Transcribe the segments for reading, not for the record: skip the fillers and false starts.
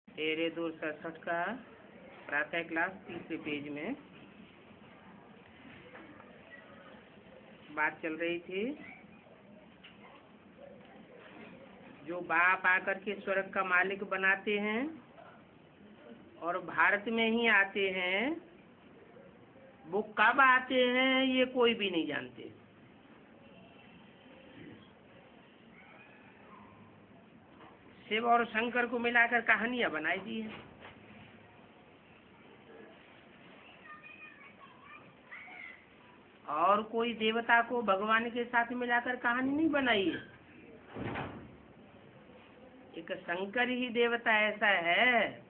तेरे 267 का प्रातः क्लास तीसरे पेज में बात चल रही थी। जो बाप आकर के स्वर्ग का मालिक बनाते हैं और भारत में ही आते हैं, वो कब आते हैं ये कोई भी नहीं जानते। शिव और शंकर को मिलाकर कहानियां बनाई दी है। और कोई देवता को भगवान के साथ मिलाकर कहानी नहीं बनाई है। एक शंकर ही देवता ऐसा है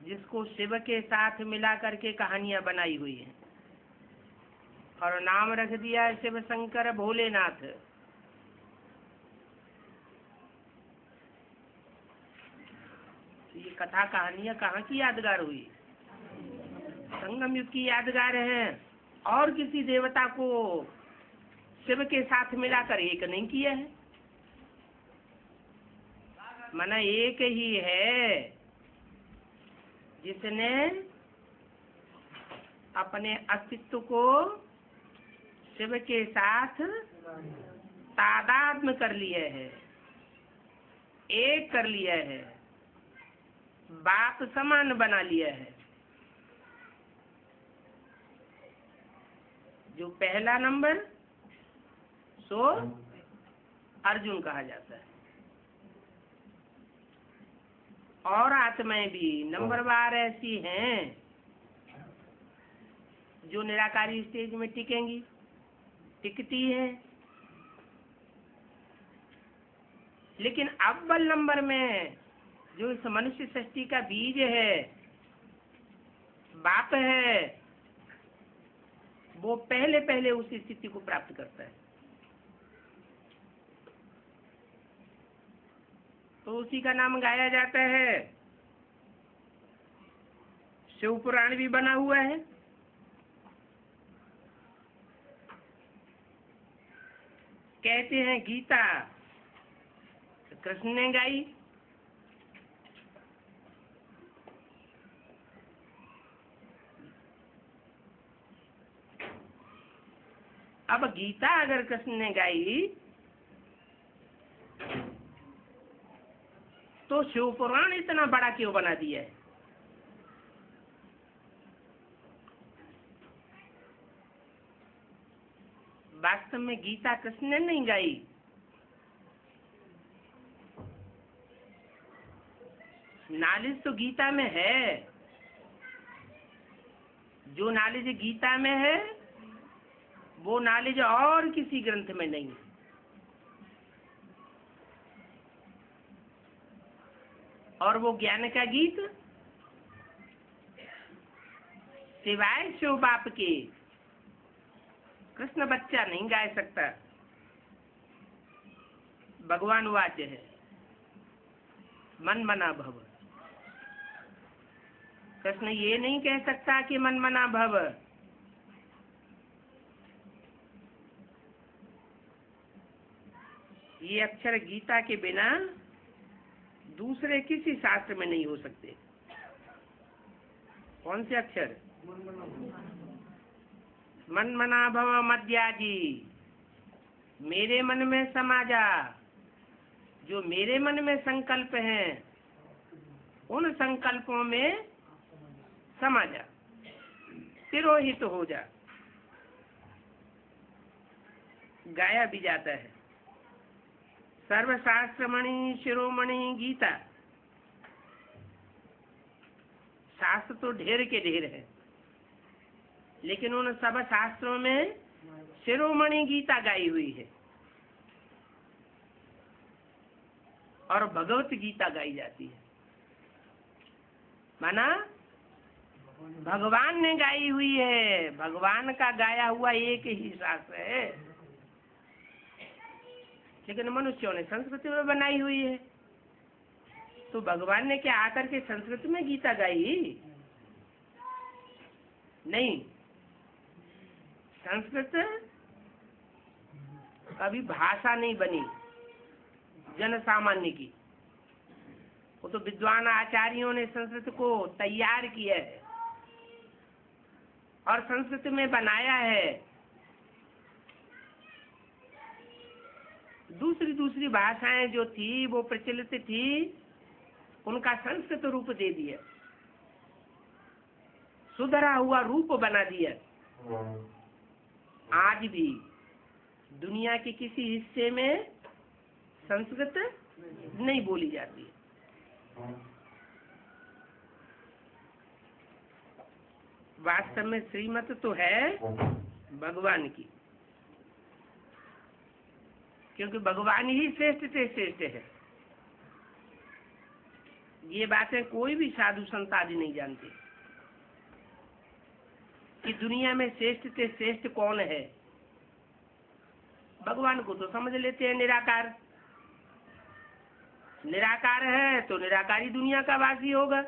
जिसको शिव के साथ मिलाकर के कहानियां बनाई हुई है और नाम रख दिया है शिव शंकर भोलेनाथ। ये कथा कहानियां कहाँ की यादगार हुई? संगम युग की यादगार है। और किसी देवता को शिव के साथ मिलाकर एक नहीं किया है। माना एक ही है जिसने अपने अस्तित्व को शिव के साथ तादात्म्य कर लिया है, एक कर लिया है, बाप समान बना लिया है। जो पहला नंबर सो अर्जुन कहा जाता है। और आत्माएं भी नंबरवार ऐसी हैं जो निराकारी स्टेज में टिकेंगी, टिकती है। लेकिन अव्वल नंबर में जो इस मनुष्य सृष्टि का बीज है, बाप है, वो पहले पहले उस स्थिति को प्राप्त करता है। तो उसी का नाम गाया जाता है। शिव पुराण भी बना हुआ है। कहते हैं गीता कृष्ण ने गाई, अब गीता अगर कृष्ण ने गाई तो शिव पुराण इतना बड़ा क्यों बना दिया है? वास्तव में गीता कृष्ण ने नहीं गाई, नॉलेज तो गीता में है। जो नॉलेज गीता में है वो नॉलेज और किसी ग्रंथ में नहीं है। और वो ज्ञान का गीत सिवाय शिव बाप के कृष्ण बच्चा नहीं गा सकता। भगवान वाच्य है, मन मना भव। कृष्ण ये नहीं कह सकता कि मन मना भव। ये अक्षर गीता के बिना दूसरे किसी शास्त्र में नहीं हो सकते। कौन से अक्षर? मन मना भव मध्याजी, मेरे मन में समा जा। जो मेरे मन में संकल्प हैं उन संकल्पों में समा जा, तिरोहित हो जा। गाया भी जाता है, सर्वशास्त्रमणि शिरोमणि गीता। शास्त्र तो ढेर के ढेर है, लेकिन उन सब शास्त्रों में शिरोमणि गीता गाई हुई है और भगवत गीता गाई जाती है। माना भगवान ने गाई हुई है, भगवान का गाया हुआ एक ही शास्त्र है, लेकिन मनुष्यों ने संस्कृति में बनाई हुई है। तो भगवान ने क्या आकर के संस्कृत में गीता गाई? नहीं, संस्कृत कभी भाषा नहीं बनी जन सामान्य की। वो तो विद्वान आचार्यों ने संस्कृत को तैयार किया है और संस्कृत में बनाया है। दूसरी दूसरी भाषाएं जो थी वो प्रचलित थी, उनका संस्कृत रूप दे दिया, सुधरा हुआ रूप बना दिया। आज भी दुनिया के किसी हिस्से में संस्कृत नहीं बोली जाती है। वास्तव में श्रीमत तो है भगवान की, क्योंकि भगवान ही श्रेष्ठ से श्रेष्ठ है। ये बातें कोई भी साधु संत आदि नहीं जानते कि दुनिया में श्रेष्ठ से श्रेष्ठ कौन है। भगवान को तो समझ लेते हैं निराकार। निराकार है तो निराकारी दुनिया का वासी होगा,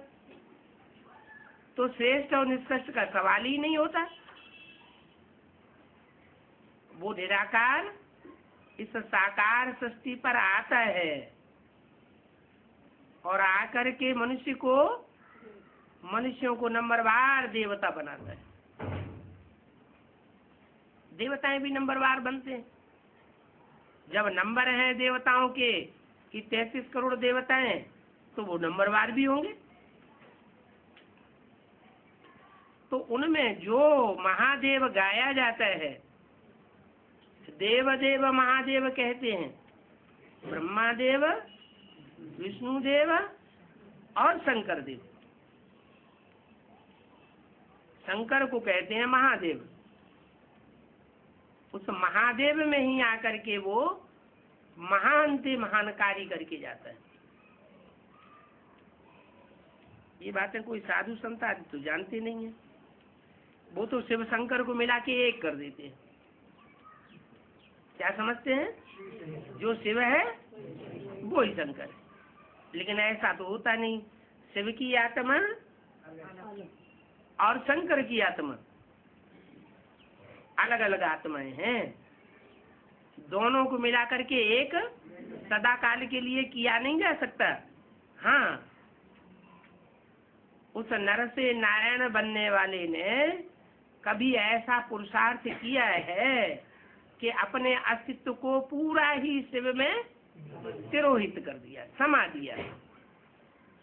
तो श्रेष्ठ और निष्कृष्ट का सवाल ही नहीं होता। वो निराकार इस साकार सृष्टि पर आता है और आकर के मनुष्यों को नंबरवार देवता बनाता है। देवताएं भी नंबरवार बनते हैं। जब नंबर हैं देवताओं के कि 33 करोड़ देवताएं, तो वो नंबरवार भी होंगे। तो उनमें जो महादेव गाया जाता है, देव देव महादेव कहते हैं, ब्रह्मा देव, विष्णु देव और शंकर देव। शंकर को कहते हैं महादेव। उस महादेव में ही आकर के वो महान से महान कार्य करके जाता है। ये बातें कोई साधु संत आदि तो जानते नहीं है। वो तो शिव शंकर को मिला के एक कर देते हैं। क्या समझते हैं? जो शिव है वो ही शंकर है, लेकिन ऐसा तो होता नहीं। शिव की आत्मा और शंकर की आत्मा अलग अलग आत्माएं हैं। दोनों को मिला करके एक सदा काल के लिए किया नहीं जा सकता। हाँ, उस नर से नारायण बनने वाले ने कभी ऐसा पुरुषार्थ किया है कि अपने अस्तित्व को पूरा ही शिव में तिरोहित कर दिया, समा दिया,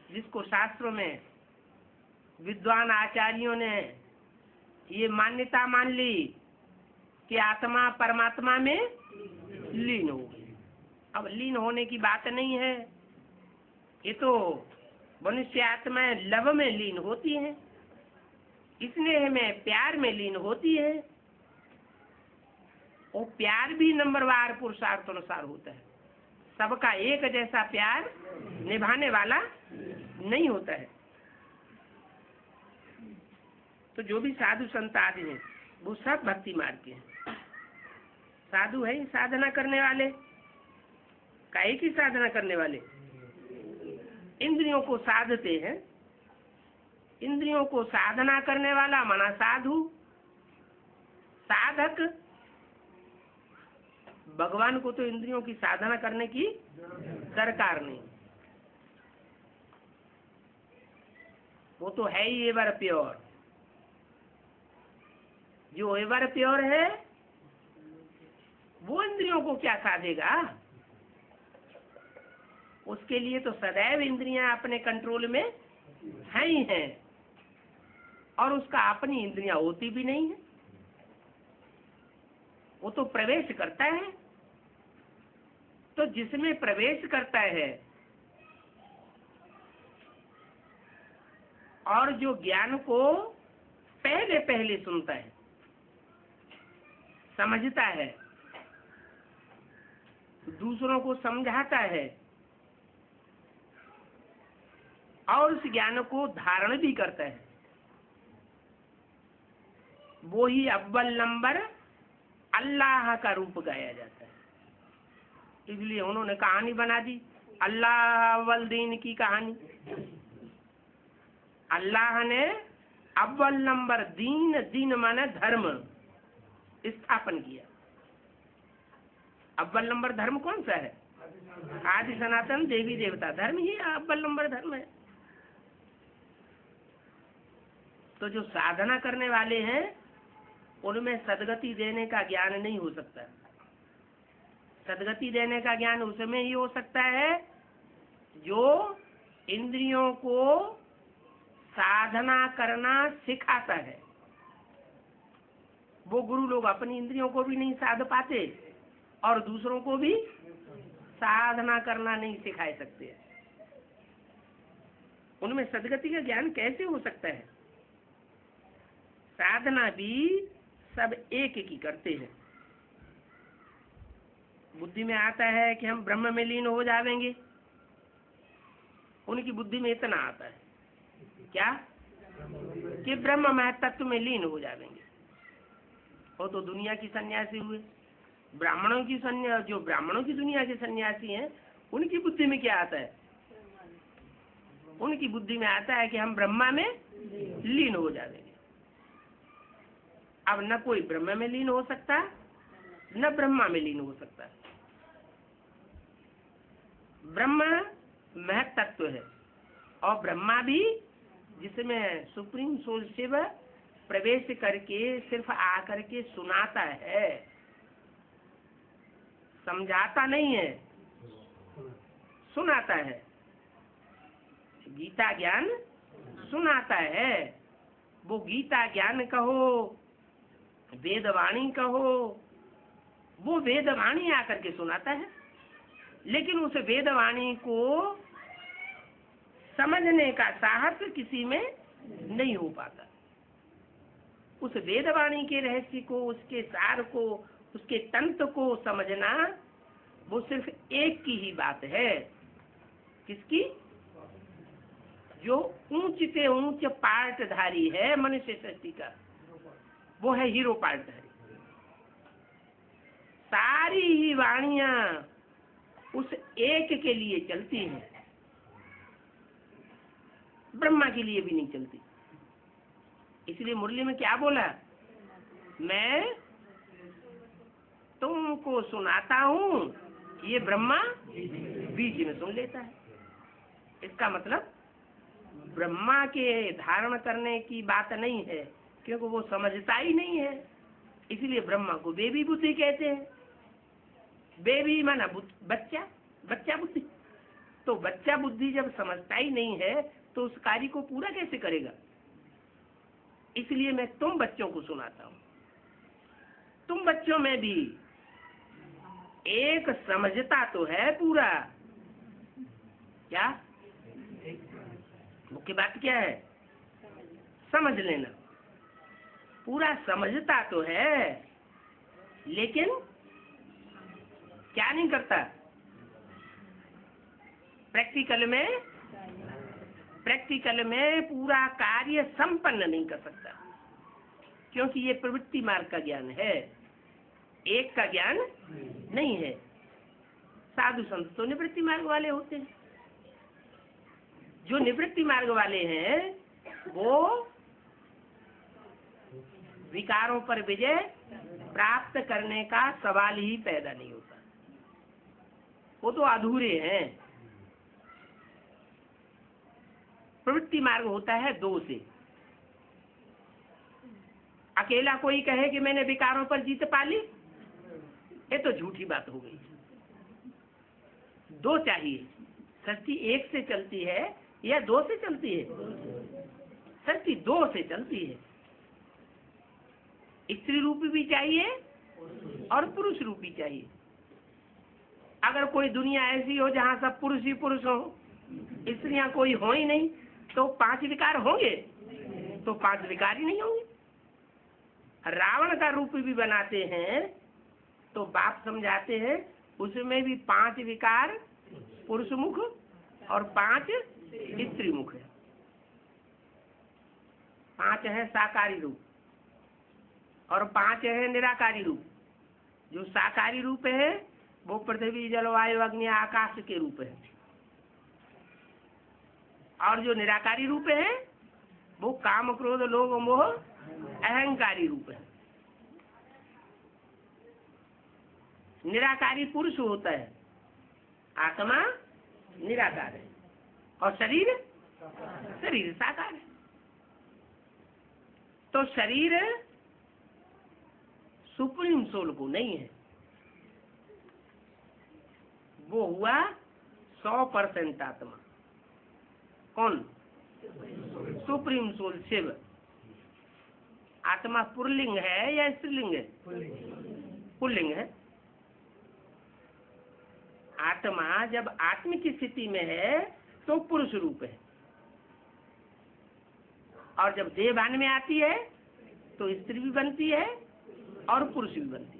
जिसको शास्त्रों में विद्वान आचार्यों ने ये मान्यता मान ली कि आत्मा परमात्मा में लीन हो गई। अब लीन होने की बात नहीं है, ये तो मनुष्य आत्माएं लव में लीन होती हैं, स्नेह में, प्यार में लीन होती है। वो प्यार भी नंबरवार पुरुषार्थ अनुसार होता है, सबका एक जैसा प्यार निभाने वाला नहीं होता है। तो जो भी साधु संत आदि हैं वो सब भक्ति मार्ग के हैं। साधु है साधना करने वाले, काहे की साधना करने वाले, इंद्रियों को साधते हैं। इंद्रियों को साधना करने वाला माना साधु। साधक भगवान को तो इंद्रियों की साधना करने की दरकार नहीं, वो तो है ही एवर प्योर। जो एवर प्योर है वो इंद्रियों को क्या साधेगा, उसके लिए तो सदैव इंद्रियां अपने कंट्रोल में है ही हैं, और उसका अपनी इंद्रियां होती भी नहीं है, वो तो प्रवेश करता है। तो जिसमें प्रवेश करता है और जो ज्ञान को पहले पहले सुनता है, समझता है, दूसरों को समझाता है और उस ज्ञान को धारण भी करता है, वो ही अव्वल नंबर अल्लाह का रूप गाया जाता है। इसलिए उन्होंने कहानी बना दी, अल्लाह अव्वल दीन की कहानी। अल्लाह ने अव्वल नंबर दीन, दीन माने धर्म, स्थापन किया। अव्वल नंबर धर्म कौन सा है? आदि सनातन देवी देवता धर्म ही अव्वल नंबर धर्म है। तो जो साधना करने वाले हैं उनमें सदगति देने का ज्ञान नहीं हो सकता। सदगति देने का ज्ञान उसमें ही हो सकता है जो इंद्रियों को साधना करना सिखाता है। वो गुरु लोग अपनी इंद्रियों को भी नहीं साध पाते और दूसरों को भी साधना करना नहीं सिखा सकते। उनमें सदगति का ज्ञान कैसे हो सकता है? साधना भी सब एक की करते हैं। बुद्धि में आता है कि हम ब्रह्म में लीन हो जाएंगे, उनकी बुद्धि में इतना आता है क्या कि ब्रह्म महतत्व में लीन हो जाएंगे। वो तो दुनिया की सन्यासी हुए। ब्राह्मणों की जो ब्राह्मणों की दुनिया के सन्यासी हैं उनकी बुद्धि में क्या आता है? उनकी बुद्धि में आता है कि हम ब्रह्मा में लीन हो जाएंगे। अब न कोई ब्रह्म में लीन हो सकता न ब्रह्मा में लीन हो सकता। ब्रह्म महतत्व है और ब्रह्मा भी, जिसमें सुप्रीम सोल शिव प्रवेश करके सिर्फ आकर के सुनाता है, समझाता नहीं है, सुनाता है। गीता ज्ञान सुनाता है। वो गीता ज्ञान कहो, वेदवाणी कहो, वो वेदवाणी आकर के सुनाता है। लेकिन उस वेदवाणी को समझने का साहस किसी में नहीं हो पाता। उस वेदवाणी के रहस्य को, उसके सार को, उसके तंत्र को समझना वो सिर्फ एक की ही बात है। किसकी? जो ऊंच से ऊंच पार्टधारी है मनुष्य सृष्टि का, वो है हीरो पार्टधारी। सारी ही वाणियां उस एक के लिए चलती हैं, ब्रह्मा के लिए भी नहीं चलती। इसलिए मुरली में क्या बोला? मैं तुमको सुनाता हूँ, ये ब्रह्मा बीच में सुन लेता है। इसका मतलब ब्रह्मा के धारण करने की बात नहीं है, क्योंकि वो समझता ही नहीं है। इसलिए ब्रह्मा को बेबी बुद्धि कहते हैं। बेबी माना बच्चा, बच्चा बुद्धि। तो बच्चा बुद्धि जब समझता ही नहीं है तो उस कार्य को पूरा कैसे करेगा? इसलिए मैं तुम बच्चों को सुनाता हूँ। तुम बच्चों में भी एक समझता तो है पूरा। क्या मुख्य बात क्या है? समझ लेना। पूरा समझता तो है, लेकिन क्या नहीं करता? प्रैक्टिकल में पूरा कार्य संपन्न नहीं कर सकता, क्योंकि ये प्रवृत्ति मार्ग का ज्ञान है, एक का ज्ञान नहीं है। साधु संत तो निवृत्ति मार्ग वाले होते हैं। जो निवृत्ति मार्ग वाले हैं वो विकारों पर विजय प्राप्त करने का सवाल ही पैदा नहीं होता, वो तो अधूरे हैं। प्रवृत्ति मार्ग होता है दो से। अकेला कोई कहे कि मैंने विकारों पर जीत पा ली, ये तो झूठी बात हो गई। दो चाहिए। सृष्टि एक से चलती है या दो से चलती है? सृष्टि दो से चलती है। स्त्री रूपी भी चाहिए और पुरुष रूपी चाहिए। अगर कोई दुनिया ऐसी हो जहाँ सब पुरुष ही पुरुष हो, स्त्रियां कोई हो ही नहीं, तो 5 विकार होंगे? तो 5 विकार ही नहीं होंगे। रावण का रूप भी बनाते हैं तो बाप समझाते हैं उसमें भी 5 विकार पुरुष मुख और 5 स्त्री मुख है। 5 है साकारी रूप और 5 है निराकारी रूप। जो साकारी रूप है वो पृथ्वी जल वायु अग्नि आकाश के रूप है, और जो निराकारी रूप है वो काम क्रोध लोभ मोह अहंकारी रूप है। निराकारी पुरुष होता है, आत्मा निराकार है, और शरीर साकार है। तो शरीर सुप्रीम सोल को नहीं है, वो हुआ 100% आत्मा। कौन? Supreme soul Shiva. आत्मा पुल्लिंग है या स्त्रीलिंग है? पुल्लिंग है। आत्मा जब आत्म की स्थिति में है तो पुरुष रूप है, और जब देहभान में आती है तो स्त्री भी बनती है और पुरुष भी बनती है।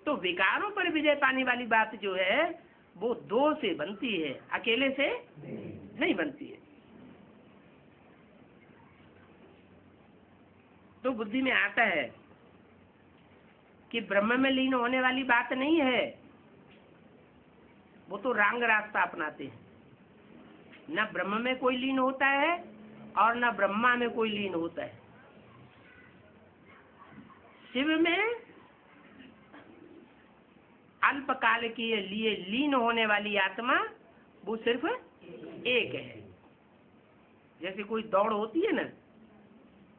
तो विकारों पर विजय पाने वाली बात जो है वो दो से बनती है, अकेले से नहीं बनती है। तो बुद्धि में आता है कि ब्रह्म में लीन होने वाली बात नहीं है, वो तो रंग रास्ता अपनाते हैं। न ब्रह्म में कोई लीन होता है और न ब्रह्मा में कोई लीन होता है। शिव में अल्पकाल के लिए लीन होने वाली आत्मा वो सिर्फ एक है। जैसे कोई दौड़ होती है ना,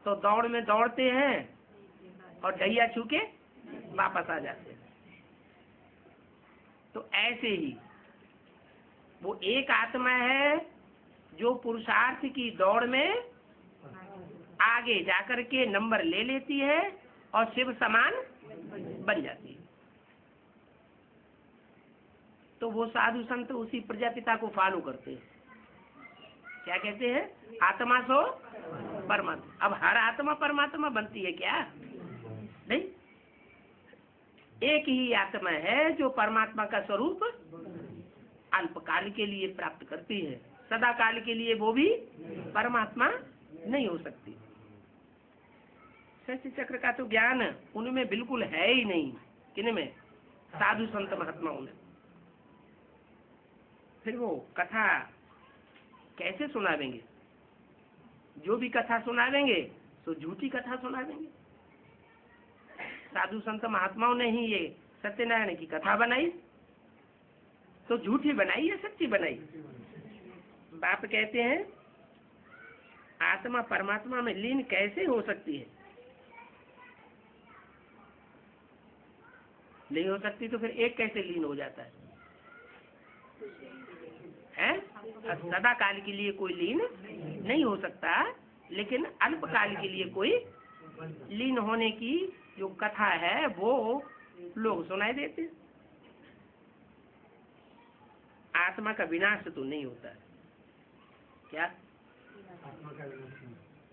तो दौड़ में दौड़ते हैं और ढैया छू के वापस आ जाते हैं। तो ऐसे ही वो एक आत्मा है जो पुरुषार्थ की दौड़ में आगे जाकर के नंबर ले लेती है और शिव समान बन जाती है। तो वो साधु संत उसी प्रजापिता को फॉलो करते हैं। क्या कहते हैं? आत्मा सो परमात्मा। अब हर आत्मा परमात्मा बनती है क्या? नहीं, एक ही आत्मा है जो परमात्मा का स्वरूप अल्पकाल के लिए प्राप्त करती है, सदा काल के लिए वो भी परमात्मा नहीं हो सकती। सृष्टि चक्र का तो ज्ञान उनमें बिल्कुल है ही नहीं। किनमें? साधु संत महात्माओं में। फिर वो कथा कैसे सुनावेंगे? जो भी कथा सुनावेंगे तो झूठी कथा सुनावेंगे। साधु संत महात्माओं ने ही ये सत्यनारायण की कथा बनाई, तो झूठी बनाई या सच्ची बनाई? बाप कहते हैं आत्मा परमात्मा में लीन कैसे हो सकती है? नहीं हो सकती, तो फिर एक कैसे लीन हो जाता है? हैं? सदा काल के लिए कोई लीन नहीं हो सकता, लेकिन अल्प काल के लिए कोई लीन होने की जो कथा है वो लोग सुनाई देते। आत्मा का विनाश तो नहीं होता है। क्या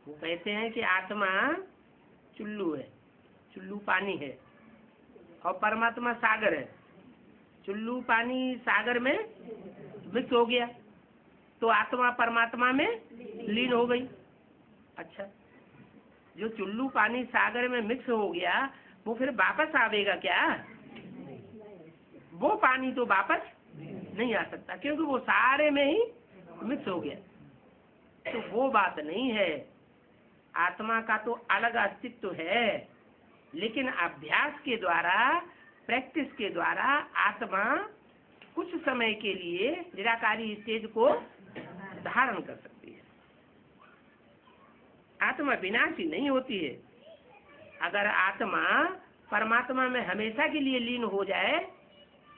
वो कहते हैं कि आत्मा चुल्लू है, चुल्लू पानी है, और परमात्मा सागर है। चुल्लू पानी सागर में मिक्स हो गया तो आत्मा परमात्मा में लीन हो गई। अच्छा, जो चुल्लू पानी सागर में मिक्स हो गया वो फिर वापस आवेगा क्या? वो पानी तो वापस नहीं आ सकता, क्योंकि वो सारे में ही मिक्स हो गया। तो वो बात नहीं है। आत्मा का तो अलग अस्तित्व है, लेकिन अभ्यास के द्वारा, प्रैक्टिस के द्वारा आत्मा कुछ समय के लिए निराकारी स्टेज को धारण कर सकती है। आत्मा विनाशी नहीं होती है। अगर आत्मा परमात्मा में हमेशा के लिए लीन हो जाए,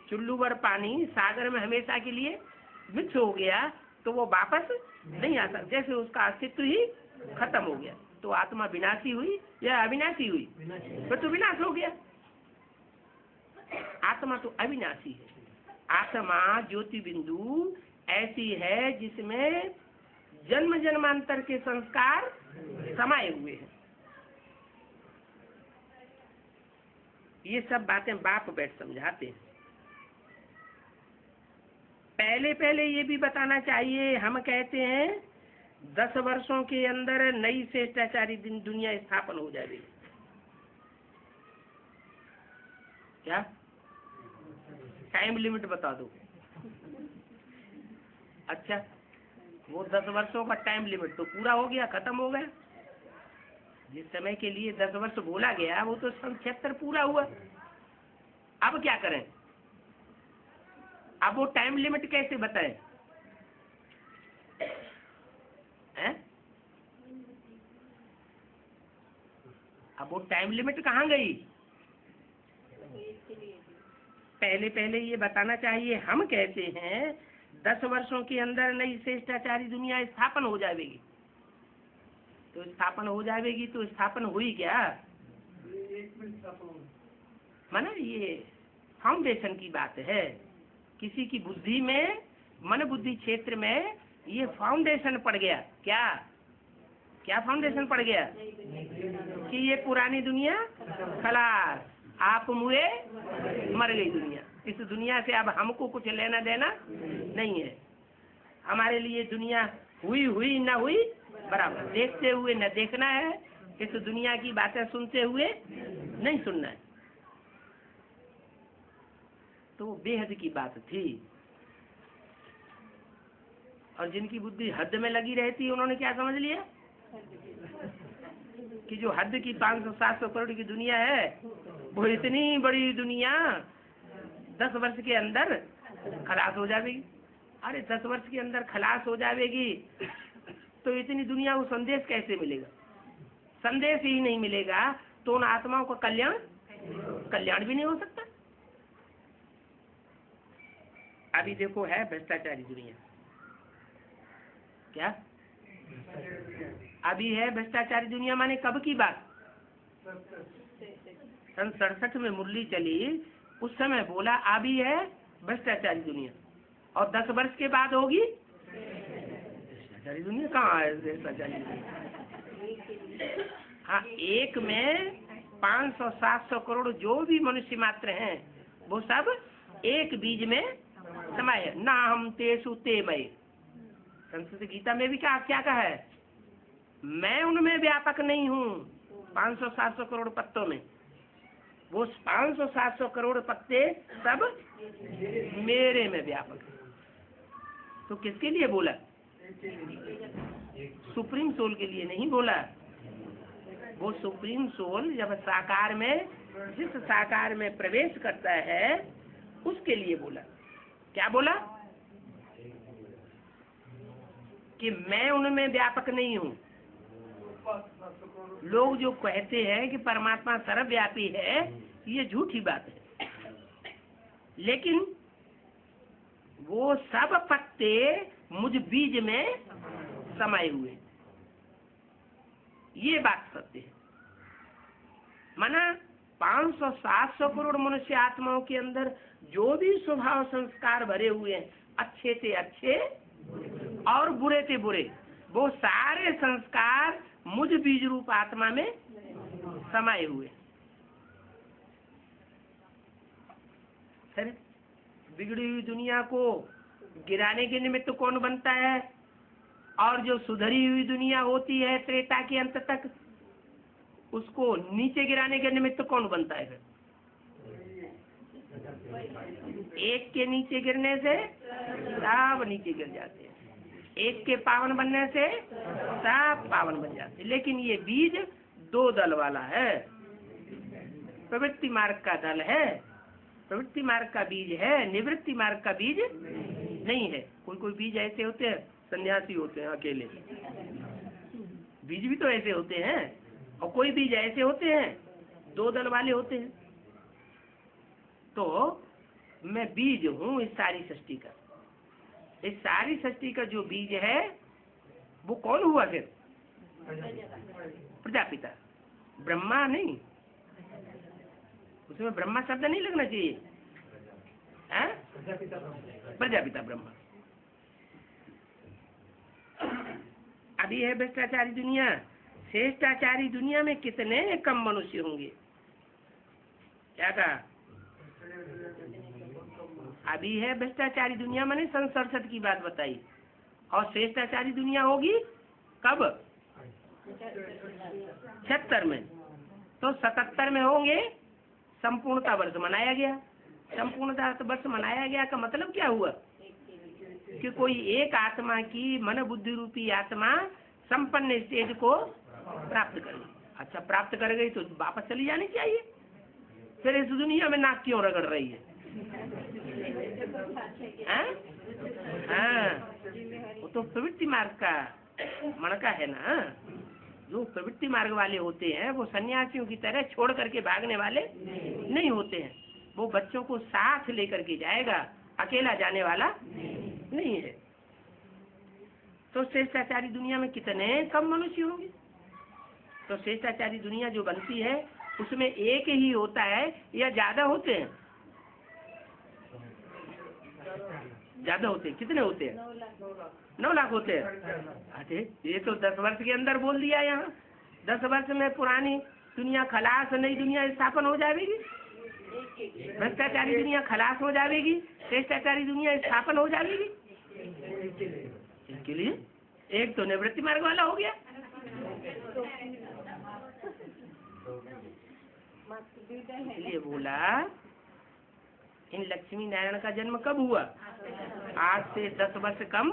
चुल्लू भर पानी सागर में हमेशा के लिए मिक्स हो गया, तो वो वापस नहीं आ सकता, जैसे उसका अस्तित्व ही खत्म हो गया। तो आत्मा विनाशी हुई या अविनाशी हुई? फिर तो विनाश हो गया। आत्मा तो अविनाशी है। आत्मा ज्योति बिंदु ऐसी है जिसमें जन्म जन्मांतर के संस्कार समाये हुए हैं। ये सब बातें बाप बैठ समझाते हैं। पहले पहले ये भी बताना चाहिए, हम कहते हैं 10 वर्षों के अंदर नई श्रेष्ठाचारी दुनिया स्थापन हो जाएगी। क्या टाइम लिमिट बता दो? अच्छा, वो 10 वर्षों का टाइम लिमिट तो पूरा हो गया, खत्म हो गया। जिस समय के लिए 10 वर्ष बोला गया वो तो सन 76 पूरा हुआ। अब क्या करें? अब वो टाइम लिमिट कैसे बताएं? हैं? अब वो टाइम लिमिट कहाँ गई? पहले पहले ये बताना चाहिए। हम कहते हैं 10 वर्षों के अंदर नई श्रेष्ठाचारी दुनिया स्थापन हो जाएगी। तो स्थापन हो जाएगी तो स्थापन हुई क्या? माना ये फाउंडेशन की बात है। किसी की बुद्धि में, मन बुद्धि क्षेत्र में ये फाउंडेशन पड़ गया। क्या क्या फाउंडेशन पड़ गया? कि ये पुरानी दुनिया खलास, आप मुए मर गई दुनिया। इस दुनिया से अब हमको कुछ लेना देना नहीं है। हमारे लिए दुनिया हुई हुई न हुई बराबर, देखते हुए न देखना है, इस दुनिया की बातें सुनते हुए नहीं सुनना है। तो बेहद की बात थी। और जिनकी बुद्धि हद में लगी रहती है उन्होंने क्या समझ लिया कि जो हद की 500-700 करोड़ की दुनिया है वो इतनी बड़ी दुनिया 10 वर्ष के अंदर खलास हो जाएगी। अरे 10 वर्ष के अंदर खलास हो जाएगी तो इतनी दुनिया को संदेश कैसे मिलेगा? संदेश ही नहीं मिलेगा तो उन आत्माओं का कल्याण भी नहीं हो सकता। अभी देखो है भ्रष्टाचारी दुनिया। क्या अभी है भ्रष्टाचारी दुनिया? माने कब की बात? सन 67 में मुरली चली, उस समय बोला अभी है भ्रष्टाचारी दुनिया, और 10 वर्ष के बाद होगी भ्रष्टाचारी दुनिया। कहाँ है भ्रष्टाचारी दुनिया? हाँ, एक में 500-700 करोड़ जो भी मनुष्य मात्र हैं वो सब एक बीज में समाये। ना हम तेसु ते मय। संस्कृत गीता में भी क्या कहा है? मैं उनमें व्यापक नहीं हूँ 500-700 करोड़ पत्तों में। वो 500-700 करोड़ पत्ते सब मेरे में व्यापक है। तो किसके लिए बोला? सुप्रीम सोल के लिए नहीं बोला। वो सुप्रीम सोल जब साकार में, जिस साकार में प्रवेश करता है उसके लिए बोला। क्या बोला? कि मैं उनमें व्यापक नहीं हूँ। लोग जो कहते हैं कि परमात्मा सर्वव्यापी है, ये झूठी बात है। लेकिन वो सब पत्ते मुझ बीज में समाये हुए। ये बात सत्य है। माना 500-700 करोड़ मनुष्य आत्माओं के अंदर जो भी स्वभाव संस्कार भरे हुए हैं, अच्छे से अच्छे और बुरे से बुरे, वो सारे संस्कार मुझ बीज रूप आत्मा में समाये हुए। सर, बिगड़ी हुई दुनिया को गिराने के निमित्त कौन बनता है? और जो सुधरी हुई दुनिया होती है त्रेता के अंत तक, उसको नीचे गिराने के निमित्त कौन बनता है? एक के नीचे गिरने से सब नीचे गिर जाते हैं, एक के पावन बनने से सब पावन बन जाते हैं। लेकिन ये बीज दो दल वाला है। प्रवृत्ति मार्ग का दल है, प्रवृत्ति मार्ग का बीज है, निवृत्ति मार्ग का बीज नहीं है। कोई कोई बीज ऐसे होते हैं, सन्यासी होते हैं अकेले, बीज भी तो ऐसे होते हैं। और कोई बीज ऐसे होते हैं दो दल वाले होते हैं। तो मैं बीज हूँ इस सारी सृष्टि का। इस सारी सृष्टि का जो बीज है वो कौन हुआ? फिर प्रजापिता, ब्रह्मा नहीं। उसमें ब्रह्मा शब्द नहीं लगना चाहिए, प्रजापिता ब्रह्मा। अभी है भ्रष्टाचारी दुनिया। श्रेष्ठाचारी दुनिया में कितने कम मनुष्य होंगे? क्या कहा? अभी है भ्रष्टाचारी दुनिया, मैंने सन 67 की बात बताई। और श्रेष्ठाचारी दुनिया होगी कब? 76 में। तो 77 में होंगे संपूर्णता वर्ष मनाया गया। संपूर्णता वर्ष मनाया गया का मतलब क्या हुआ? कि कोई एक आत्मा की मन बुद्धि रूपी आत्मा संपन्न स्टेज को प्राप्त कर गई। अच्छा, प्राप्त कर गई तो वापस चली जानी चाहिए। फिर इस दुनिया में नाक क्यों रगड़ रही है? वो तो प्रवृत्ति मार्ग का मणका है ना। जो प्रवृत्ति मार्ग वाले होते हैं वो सन्यासियों की तरह छोड़ करके भागने वाले नहीं होते हैं। वो बच्चों को साथ लेकर के जाएगा, अकेला जाने वाला नहीं है। तो श्रेष्ठाचारी दुनिया में कितने कम मनुष्य होंगे? तो श्रेष्ठाचारी दुनिया जो बनती है उसमें एक ही होता है या ज्यादा होते हैं? ज्यादा होते हैं। कितने होते हैं? 9 लाख होते हैं। अरे ये तो 10 वर्ष के अंदर बोल दिया। यहाँ 10 वर्ष में पुरानी दुनिया खलास, नई दुनिया स्थापन हो जाएगी। भ्रष्टाचारी दुनिया खलास हो जाएगी, श्रेष्ठाचारी दुनिया स्थापन हो जाएगी। इसके लिए एक तो निवृत्ति मार्ग वाला हो गया। इसलिए बोला इन लक्ष्मी नारायण का जन्म कब हुआ? आज से 10 वर्ष कम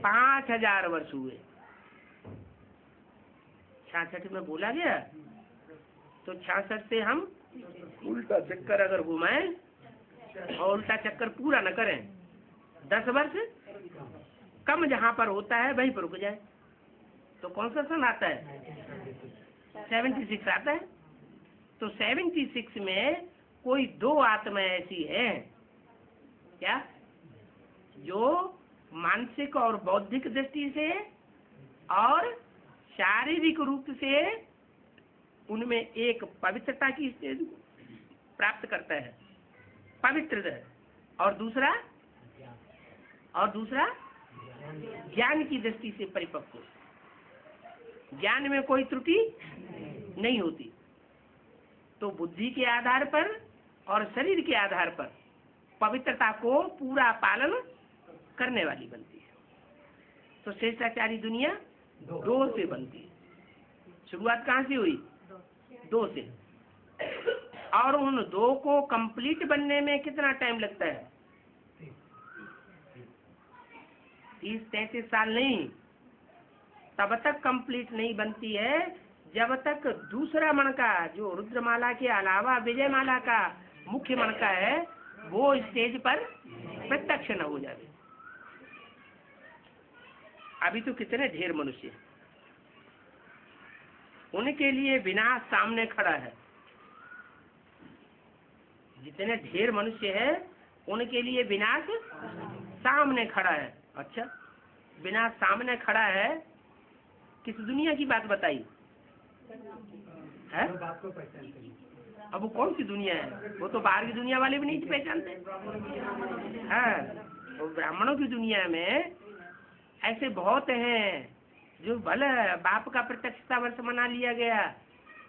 5000 वर्ष हुए। 66 में बोला गया। तो 66 से हम उल्टा चक्कर अगर घुमाएं और उल्टा चक्कर पूरा न करें, 10 वर्ष कम जहाँ पर होता है वहीं पर रुक जाए, तो कौन सा सन आता है? 76 आता है। तो 76 में कोई 2 आत्मा ऐसी है क्या जो मानसिक और बौद्धिक दृष्टि से और शारीरिक रूप से उनमें एक पवित्रता की स्टेज प्राप्त करता है, पवित्र है, और दूसरा ज्ञान की दृष्टि से परिपक्व। ज्ञान में कोई त्रुटि नहीं होती। तो बुद्धि के आधार पर और शरीर के आधार पर पवित्रता को पूरा पालन करने वाली बनती है। तो श्रेष्ठाचारी दुनिया 2 से बनती है। शुरुआत कहाँ से हुई? 2 से। और उन 2 को कंप्लीट बनने में कितना टाइम लगता है? 30-33 साल नहीं। तब तक कंप्लीट नहीं बनती है जब तक दूसरा मणका जो रुद्रमाला के अलावा विजयमाला का मुख्य मणका है वो स्टेज पर प्रत्यक्ष न हो जाए। अभी तो कितने ढेर मनुष्य, उनके लिए विनाश सामने खड़ा है। जितने ढेर मनुष्य है उनके लिए विनाश सामने खड़ा है। अच्छा, विनाश सामने खड़ा है, किस दुनिया की बात बताई है? अब वो कौन सी दुनिया है? वो तो बाहर की दुनिया वाले भी नहीं पहचानते। हाँ, वो ब्राह्मणों की दुनिया में ऐसे बहुत हैं जो भले बाप का प्रत्यक्षता वर्ष मना लिया गया,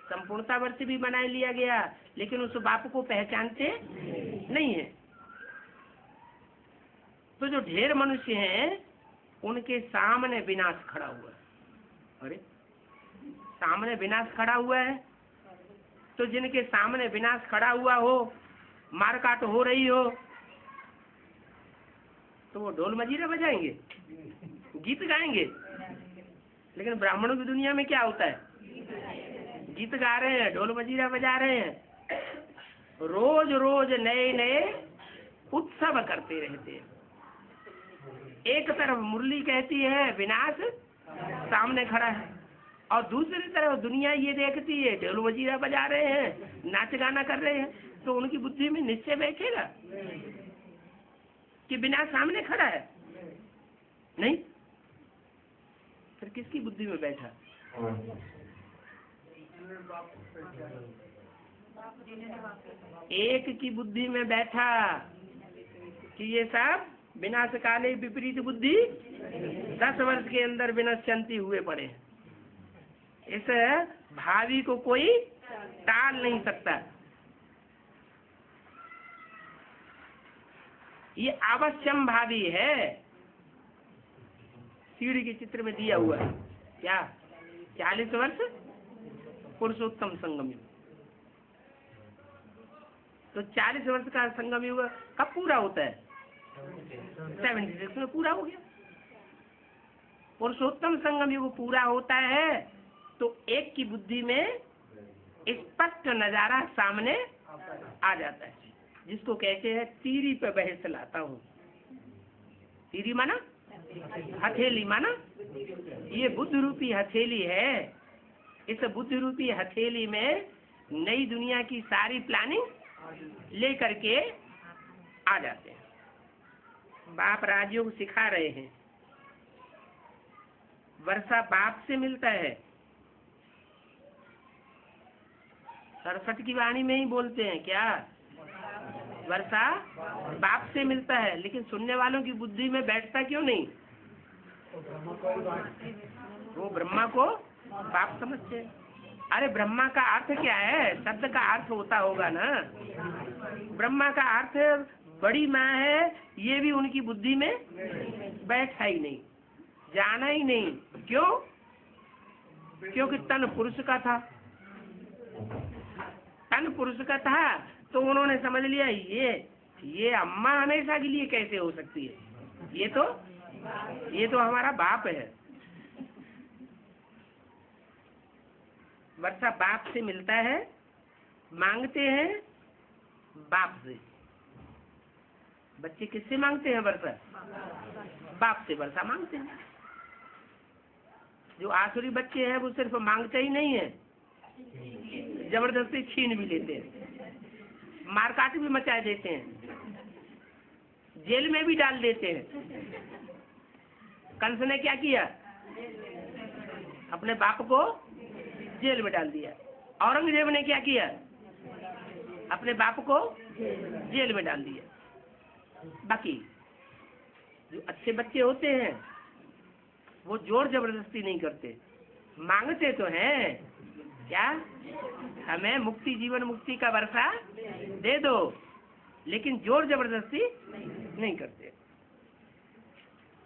संपूर्णता वर्ष भी बना लिया गया, लेकिन उस बाप को पहचानते नहीं है। तो जो ढेर मनुष्य हैं उनके सामने विनाश खड़ा हुआ है। अरे, सामने विनाश खड़ा हुआ है, तो जिनके सामने विनाश खड़ा हुआ हो, मारकाट हो रही हो, तो वो ढोल मजीरा बजाएंगे, गीत गाएंगे। लेकिन ब्राह्मणों की दुनिया में क्या होता है? गीत गा रहे हैं, ढोल मजीरा बजा रहे हैं, रोज रोज नए नए उत्सव करते रहते हैं। एक तरफ मुरली कहती है विनाश सामने खड़ा है, और दूसरी तरफ दुनिया ये देखती है ढोल मजीरा बजा रहे हैं, नाच गाना कर रहे हैं। तो उनकी बुद्धि में निश्चय बैठेगा कि विनाश सामने खड़ा है? नहीं। फिर किसकी बुद्धि में बैठा? एक की बुद्धि में बैठा कि ये सब विनाश काले विपरीत बुद्धि 10 वर्ष के अंदर विनश्यंती हुए पड़े। इस भावी को कोई टाल नहीं सकता। ये अवश्यम भावी है। सीढ़ी के चित्र में दिया हुआ है क्या? 40 वर्ष पुरुषोत्तम संगम युग। तो 40 वर्ष का संगम युग कब पूरा होता है? 76 में पूरा हो गया। पुरुषोत्तम संगम युग पूरा होता है तो एक की बुद्धि में स्पष्ट नजारा सामने आ जाता है, जिसको कहते हैं तीरी पे बहस लाता हूँ। तीरी माना हथेली, माना ये बुद्ध रूपी हथेली है। इस बुद्ध रूपी हथेली में नई दुनिया की सारी प्लानिंग ले करके आ जाते हैं। बाप राजयोग सिखा रहे हैं। वर्षा बाप से मिलता है। सरस्वती की वाणी में ही बोलते हैं क्या? वर्षा बाप से मिलता है, लेकिन सुनने वालों की बुद्धि में बैठता क्यों नहीं? वो ब्रह्मा को बाप समझते हैं। अरे ब्रह्मा का अर्थ क्या है? शब्द का अर्थ होता होगा ना। ब्रह्मा का अर्थ बड़ी माँ है, ये भी उनकी बुद्धि में बैठा ही नहीं, जाना ही नहीं। क्यों? क्योंकि तन पुरुष का था। तन पुरुष का था तो उन्होंने समझ लिया ये अम्मा हमेशा के लिए कैसे हो सकती है? ये तो हमारा बाप है। वर्षा बाप से मिलता है, मांगते हैं बाप से। बच्चे किससे मांगते हैं वर्षा? बाप से वर्षा मांगते हैं। जो आसुरी बच्चे हैं वो सिर्फ मांगते ही नहीं है, जबरदस्ती छीन भी लेते हैं, मारकाट भी मचा देते हैं, जेल में भी डाल देते हैं। कंस ने क्या किया? अपने बाप को जेल में डाल दिया। औरंगजेब ने क्या किया? अपने बाप को जेल में डाल दिया। बाकी जो अच्छे बच्चे होते हैं वो जोर जबरदस्ती नहीं करते, मांगते तो हैं क्या? हमें मुक्ति, जीवन मुक्ति का वर्षा दे दो, लेकिन जोर जबरदस्ती नहीं करते।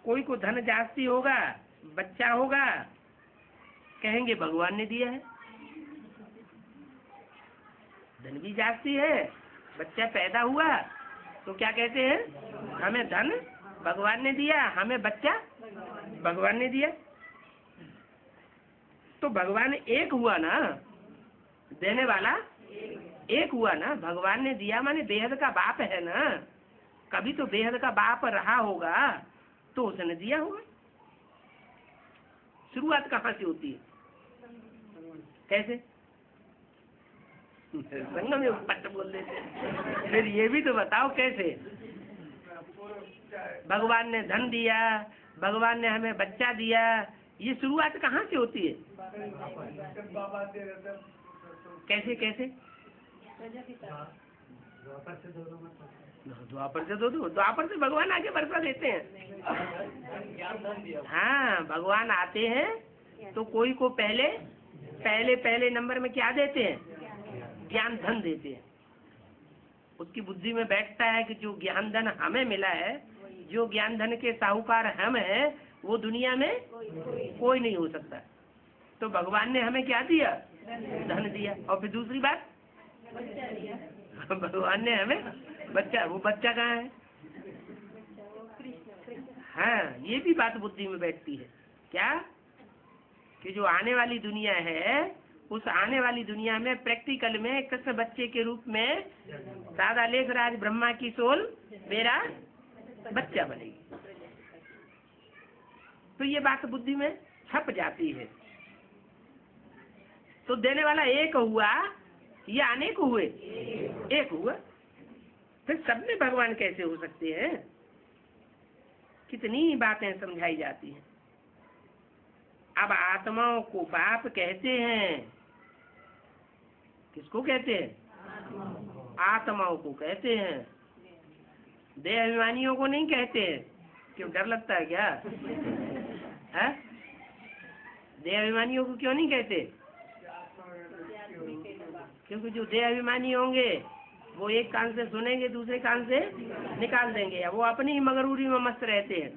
कोई को धन जास्ती होगा, बच्चा होगा, कहेंगे भगवान ने दिया है। धन भी जास्ती है, बच्चा पैदा हुआ तो क्या कहते हैं? हमें धन भगवान ने दिया, हमें बच्चा भगवान ने दिया। तो भगवान एक हुआ ना, देने वाला एक हुआ ना। भगवान ने दिया माने बेहद का बाप है ना। कभी तो बेहद का बाप रहा होगा तो उसने दिया होगा। शुरुआत कहाँ से होती है? कैसे? संग में पट बोल देते। फिर ये भी तो बताओ कैसे? भगवान ने धन दिया, भगवान ने हमें बच्चा दिया, ये शुरुआत कहाँ से होती है? कैसे कैसे? द्वापर से दो द्वापर से भगवान आके वर्षा देते हैं। हाँ, भगवान आते हैं तो कोई को पहले नंबर में क्या देते हैं? ज्ञान धन देते हैं। उसकी बुद्धि में बैठता है कि जो ज्ञान धन हमें मिला है, जो ज्ञान धन के साहूकार हम हैं, वो दुनिया में कोई नहीं हो सकता। तो भगवान ने हमें क्या दिया? धन दिया। और फिर दूसरी बात, भगवान ने हमें बच्चा, वो बच्चा कहाँ है? हाँ, ये भी बात बुद्धि में बैठती है क्या? कि जो आने वाली दुनिया है, उस आने वाली दुनिया में प्रैक्टिकल में कृष्ण बच्चे के रूप में दादा लेखराज ब्रह्मा की सोल मेरा बच्चा बनेगी। तो ये बात बुद्धि में छप जाती है। तो देने वाला एक हुआ या अनेक हुए? एक हुआ। फिर सब में भगवान कैसे हो सकते हैं? कितनी बातें समझाई जाती हैं। अब आत्माओं को बाप कहते हैं। किसको कहते हैं? आत्माओं को कहते हैं। देह अभिमानियों को नहीं कहते हैं। क्यों, डर लगता है क्या? है? देह अभिमानियों को क्यों नहीं कहते? क्योंकि जो देह अभिमानी होंगे वो एक कान से सुनेंगे, दूसरे कान से निकाल देंगे, या वो अपनी ही मगरूरी में मस्त रहते हैं,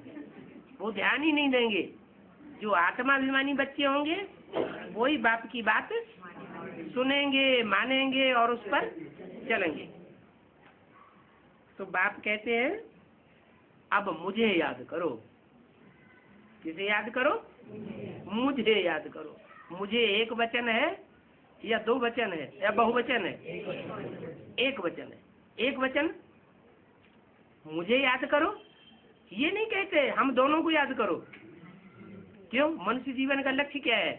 वो ध्यान ही नहीं देंगे। जो आत्माभिमानी बच्चे होंगे वही बाप की बात सुनेंगे, मानेंगे और उस पर चलेंगे। तो बाप कहते हैं अब मुझे याद करो। किसे याद करो? मुझे याद करो। मुझे एक वचन है या दो वचन है या बहुवचन है? एक वचन है। एक वचन, मुझे याद करो। ये नहीं कहते हम दोनों को याद करो। क्यों? मनुष्य जीवन का लक्ष्य क्या है?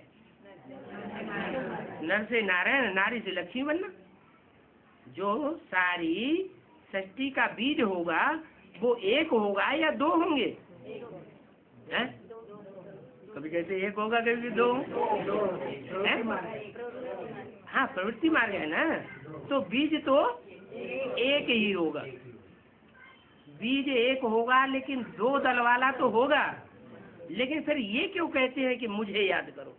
नर से नारायण, नारी से लक्ष्मी बनना। जो सारी सृष्टि का बीज होगा वो एक होगा या दो होंगे? हैं? कभी कहते एक होगा, कभी दो। हाँ, प्रवृत्ति मार्ग है ना। तो बीज तो एक ही होगा। बीज एक होगा लेकिन दो दल वाला तो होगा। लेकिन फिर ये क्यों कहते हैं कि मुझे याद करो?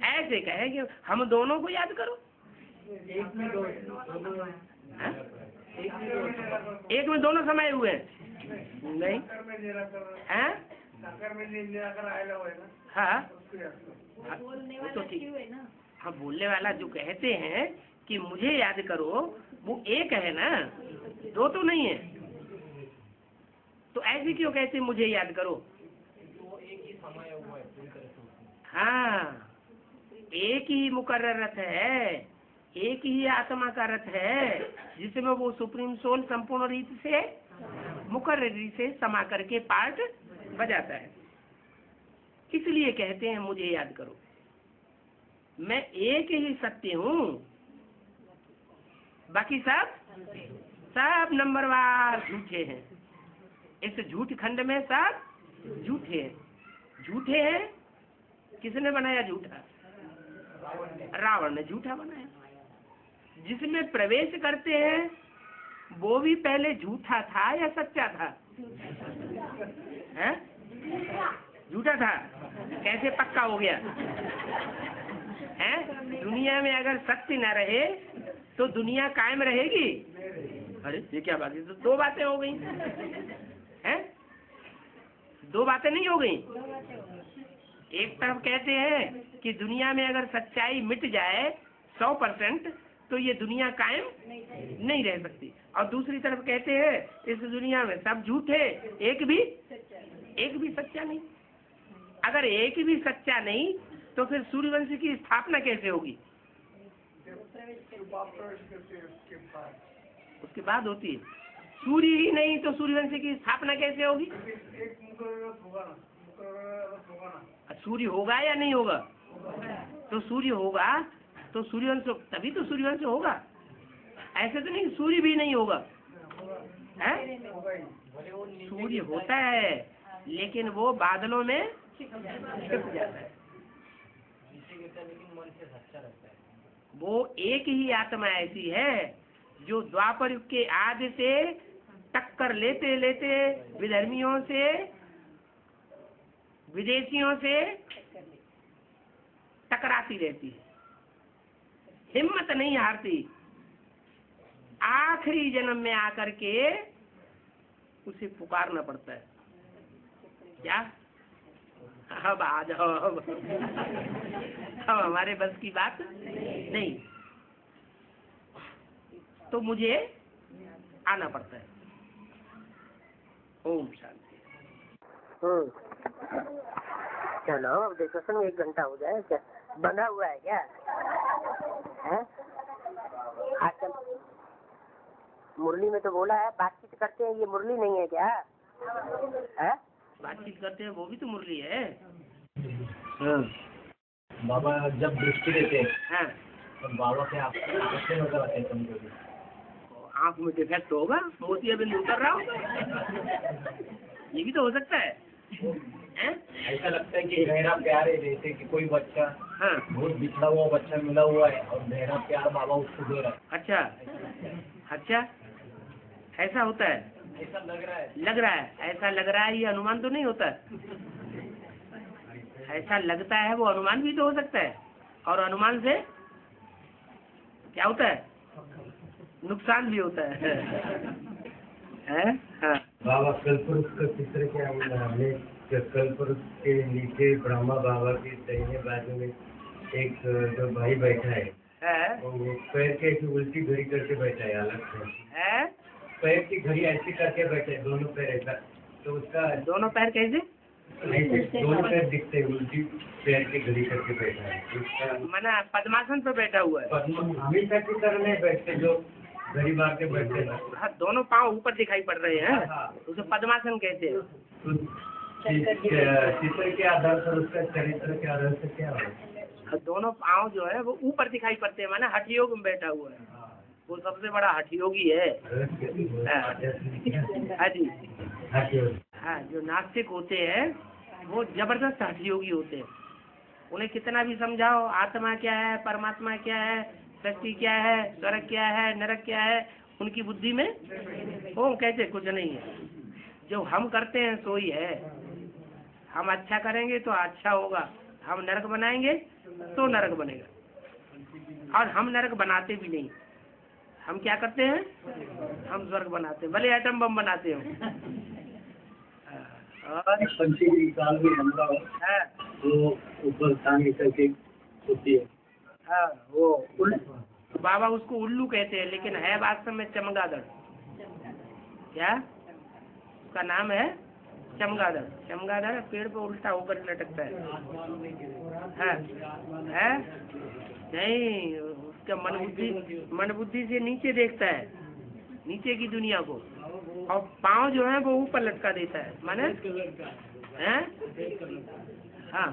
ऐसे कहे कि हम दोनों को याद करो। एक में दो, एक में दोनों समाये हुए हैं? नहीं है? हाँ, वो तो ठीक। हाँ, बोलने वाला जो कहते हैं कि मुझे याद करो, वो एक है ना, दो तो नहीं है। तो ऐसे क्यों कहते मुझे याद करो? हाँ, एक ही मुकर्रर रथ है, एक ही आत्मा का रथ है, जिसमें वो सुप्रीम सोल संपूर्ण रीति से मुकर्ररी से समा करके पार्ट बजाता है। इसलिए कहते हैं मुझे याद करो। मैं एक ही सत्य हूँ, बाकी सब नंबरवार झूठे हैं। इस झूठ खंड में सब झूठे हैं। झूठे हैं, किसने बनाया झूठा? रावण ने झूठा बनाया। जिसमें प्रवेश करते हैं वो भी पहले झूठा था या सच्चा था? हैं? झूठा था। कैसे पक्का हो गया? हैं? दुनिया में अगर सत्य न रहे तो दुनिया कायम रहेगी? अरे ये क्या बात है? तो दो बातें हो गई हैं? दो बातें नहीं हो गई। एक तरफ कहते हैं कि दुनिया में अगर सच्चाई मिट जाए 100%, तो ये दुनिया कायम नहीं रह सकती। और दूसरी तरफ कहते हैं इस दुनिया में सब झूठे, एक भी सच्चा नहीं। अगर एक भी सच्चा नहीं तो फिर सूर्यवंश की स्थापना कैसे होगी? उसके बाद होती है। सूर्य ही नहीं तो सूर्यवंश की स्थापना कैसे होगी? सूर्य होगा या नहीं होगा? तो सूर्य होगा तो सूर्यवंश तभी तो सूर्यवंश होगा, ऐसे तो नहीं सूर्य भी नहीं होगा है? सूर्य होता है लेकिन वो बादलों में छिप जाता है। वो एक ही आत्मा ऐसी है जो द्वापर युग के आदि से टक्कर लेते लेते विधर्मियों से विदेशियों से टकराती रहती है, हिम्मत नहीं हारती। आखिरी जन्म में आकर के उसे पुकारना पड़ता है, क्या अब आ जाओ, अब हमारे बस की बात नहीं, तो मुझे आना पड़ता है। ओम शांति। चलो अब देखो सुन, 1 घंटा हो जाए क्या बंधा हुआ है क्या है? आजकल मुरली में तो बोला है बातचीत करते हैं, ये मुरली नहीं है क्या है? बातचीत करते हैं वो भी तो मुरली है। बाबा जब दृष्टि देते हैं हाँ, तो बाबा के आप कैसे नजर आते हैं कभी? आँख में डिफेक्ट होगा, मोतियाबिंद उतर रहा होगा, ये भी तो हो सकता है। ऐसा लगता है कि गहरा प्यार है, जैसे कि कोई बच्चा हाँ, बहुत बिछड़ा हुआ बच्चा मिला हुआ है और गहरा प्यार बाबा उसको दे रहा है। अच्छा अच्छा, ऐसा होता है, ऐसा लग रहा है। लग रहा है, ऐसा लग रहा है, ये अनुमान तो नहीं होता। ऐसा लगता है, वो अनुमान भी तो हो सकता है, और अनुमान से क्या होता है, नुकसान भी होता है। हाँ, बाबा कल्पवृक्ष का चित्र क्या हमने, कल्पवृक्ष के नीचे ब्रह्मा बाबा के दाहिने बाजू में एक जो भाई बैठा है, वो पैर के ऐसी उल्टी घड़ी करके बैठा है, अलग से पैर की घड़ी ऐसी करके बैठे है, दोनों पैर ऐसा, तो उसका दोनों पैर कैसे, ऐसे दोनों पैर दिखते हैं, उल्टी पैर की घड़ी करके बैठा है, उसका माना पद्मासन पे बैठा हुआ है। हमेशा की तरह नहीं बैठते, जो घड़ी मार के बैठते हैं। हाँ, दोनों पाँव ऊपर दिखाई पड़ रहे हैं, हाँ। उसे पद्मासन कहते हैं। चित्र के आधार पर उसका चरित्र के आधार से क्या है? दोनों पाँव जो है वो ऊपर दिखाई पड़ते हैं, माना हठ योग में बैठा हुआ है, वो सबसे बड़ा हठ योगी है। हाँ जी, हाँ, जो नास्तिक होते हैं वो जबरदस्त हठ योगी होते हैं। उन्हें कितना भी समझाओ आत्मा क्या है, परमात्मा क्या है, शक्ति क्या है, स्वर्ग क्या है, नरक क्या है, उनकी बुद्धि में वो कहते कुछ नहीं है। जो हम करते हैं सो ही है। हम अच्छा करेंगे तो अच्छा होगा, हम नरक बनाएंगे तो नरक बनेगा, और हम नरक बनाते भी नहीं। हम क्या करते हैं, हम स्वर्ग बनाते हैं, भले एटम बम बनाते हो। और पंचमी काल में हमला है वो ऊपर टांग करके होती है। हाँ, वो बाबा उसको उल्लू कहते हैं, लेकिन है वास्तव में चमगादड़। क्या उसका नाम है? चमगादड़। चमगादड़ पेड़ पे उल्टा होकर लटकता है। है? नहीं, उसका मन बुद्धि से नीचे देखता है, नीचे की दुनिया को, और पाँव जो है वो ऊपर लटका देता है, माने है? हाँ,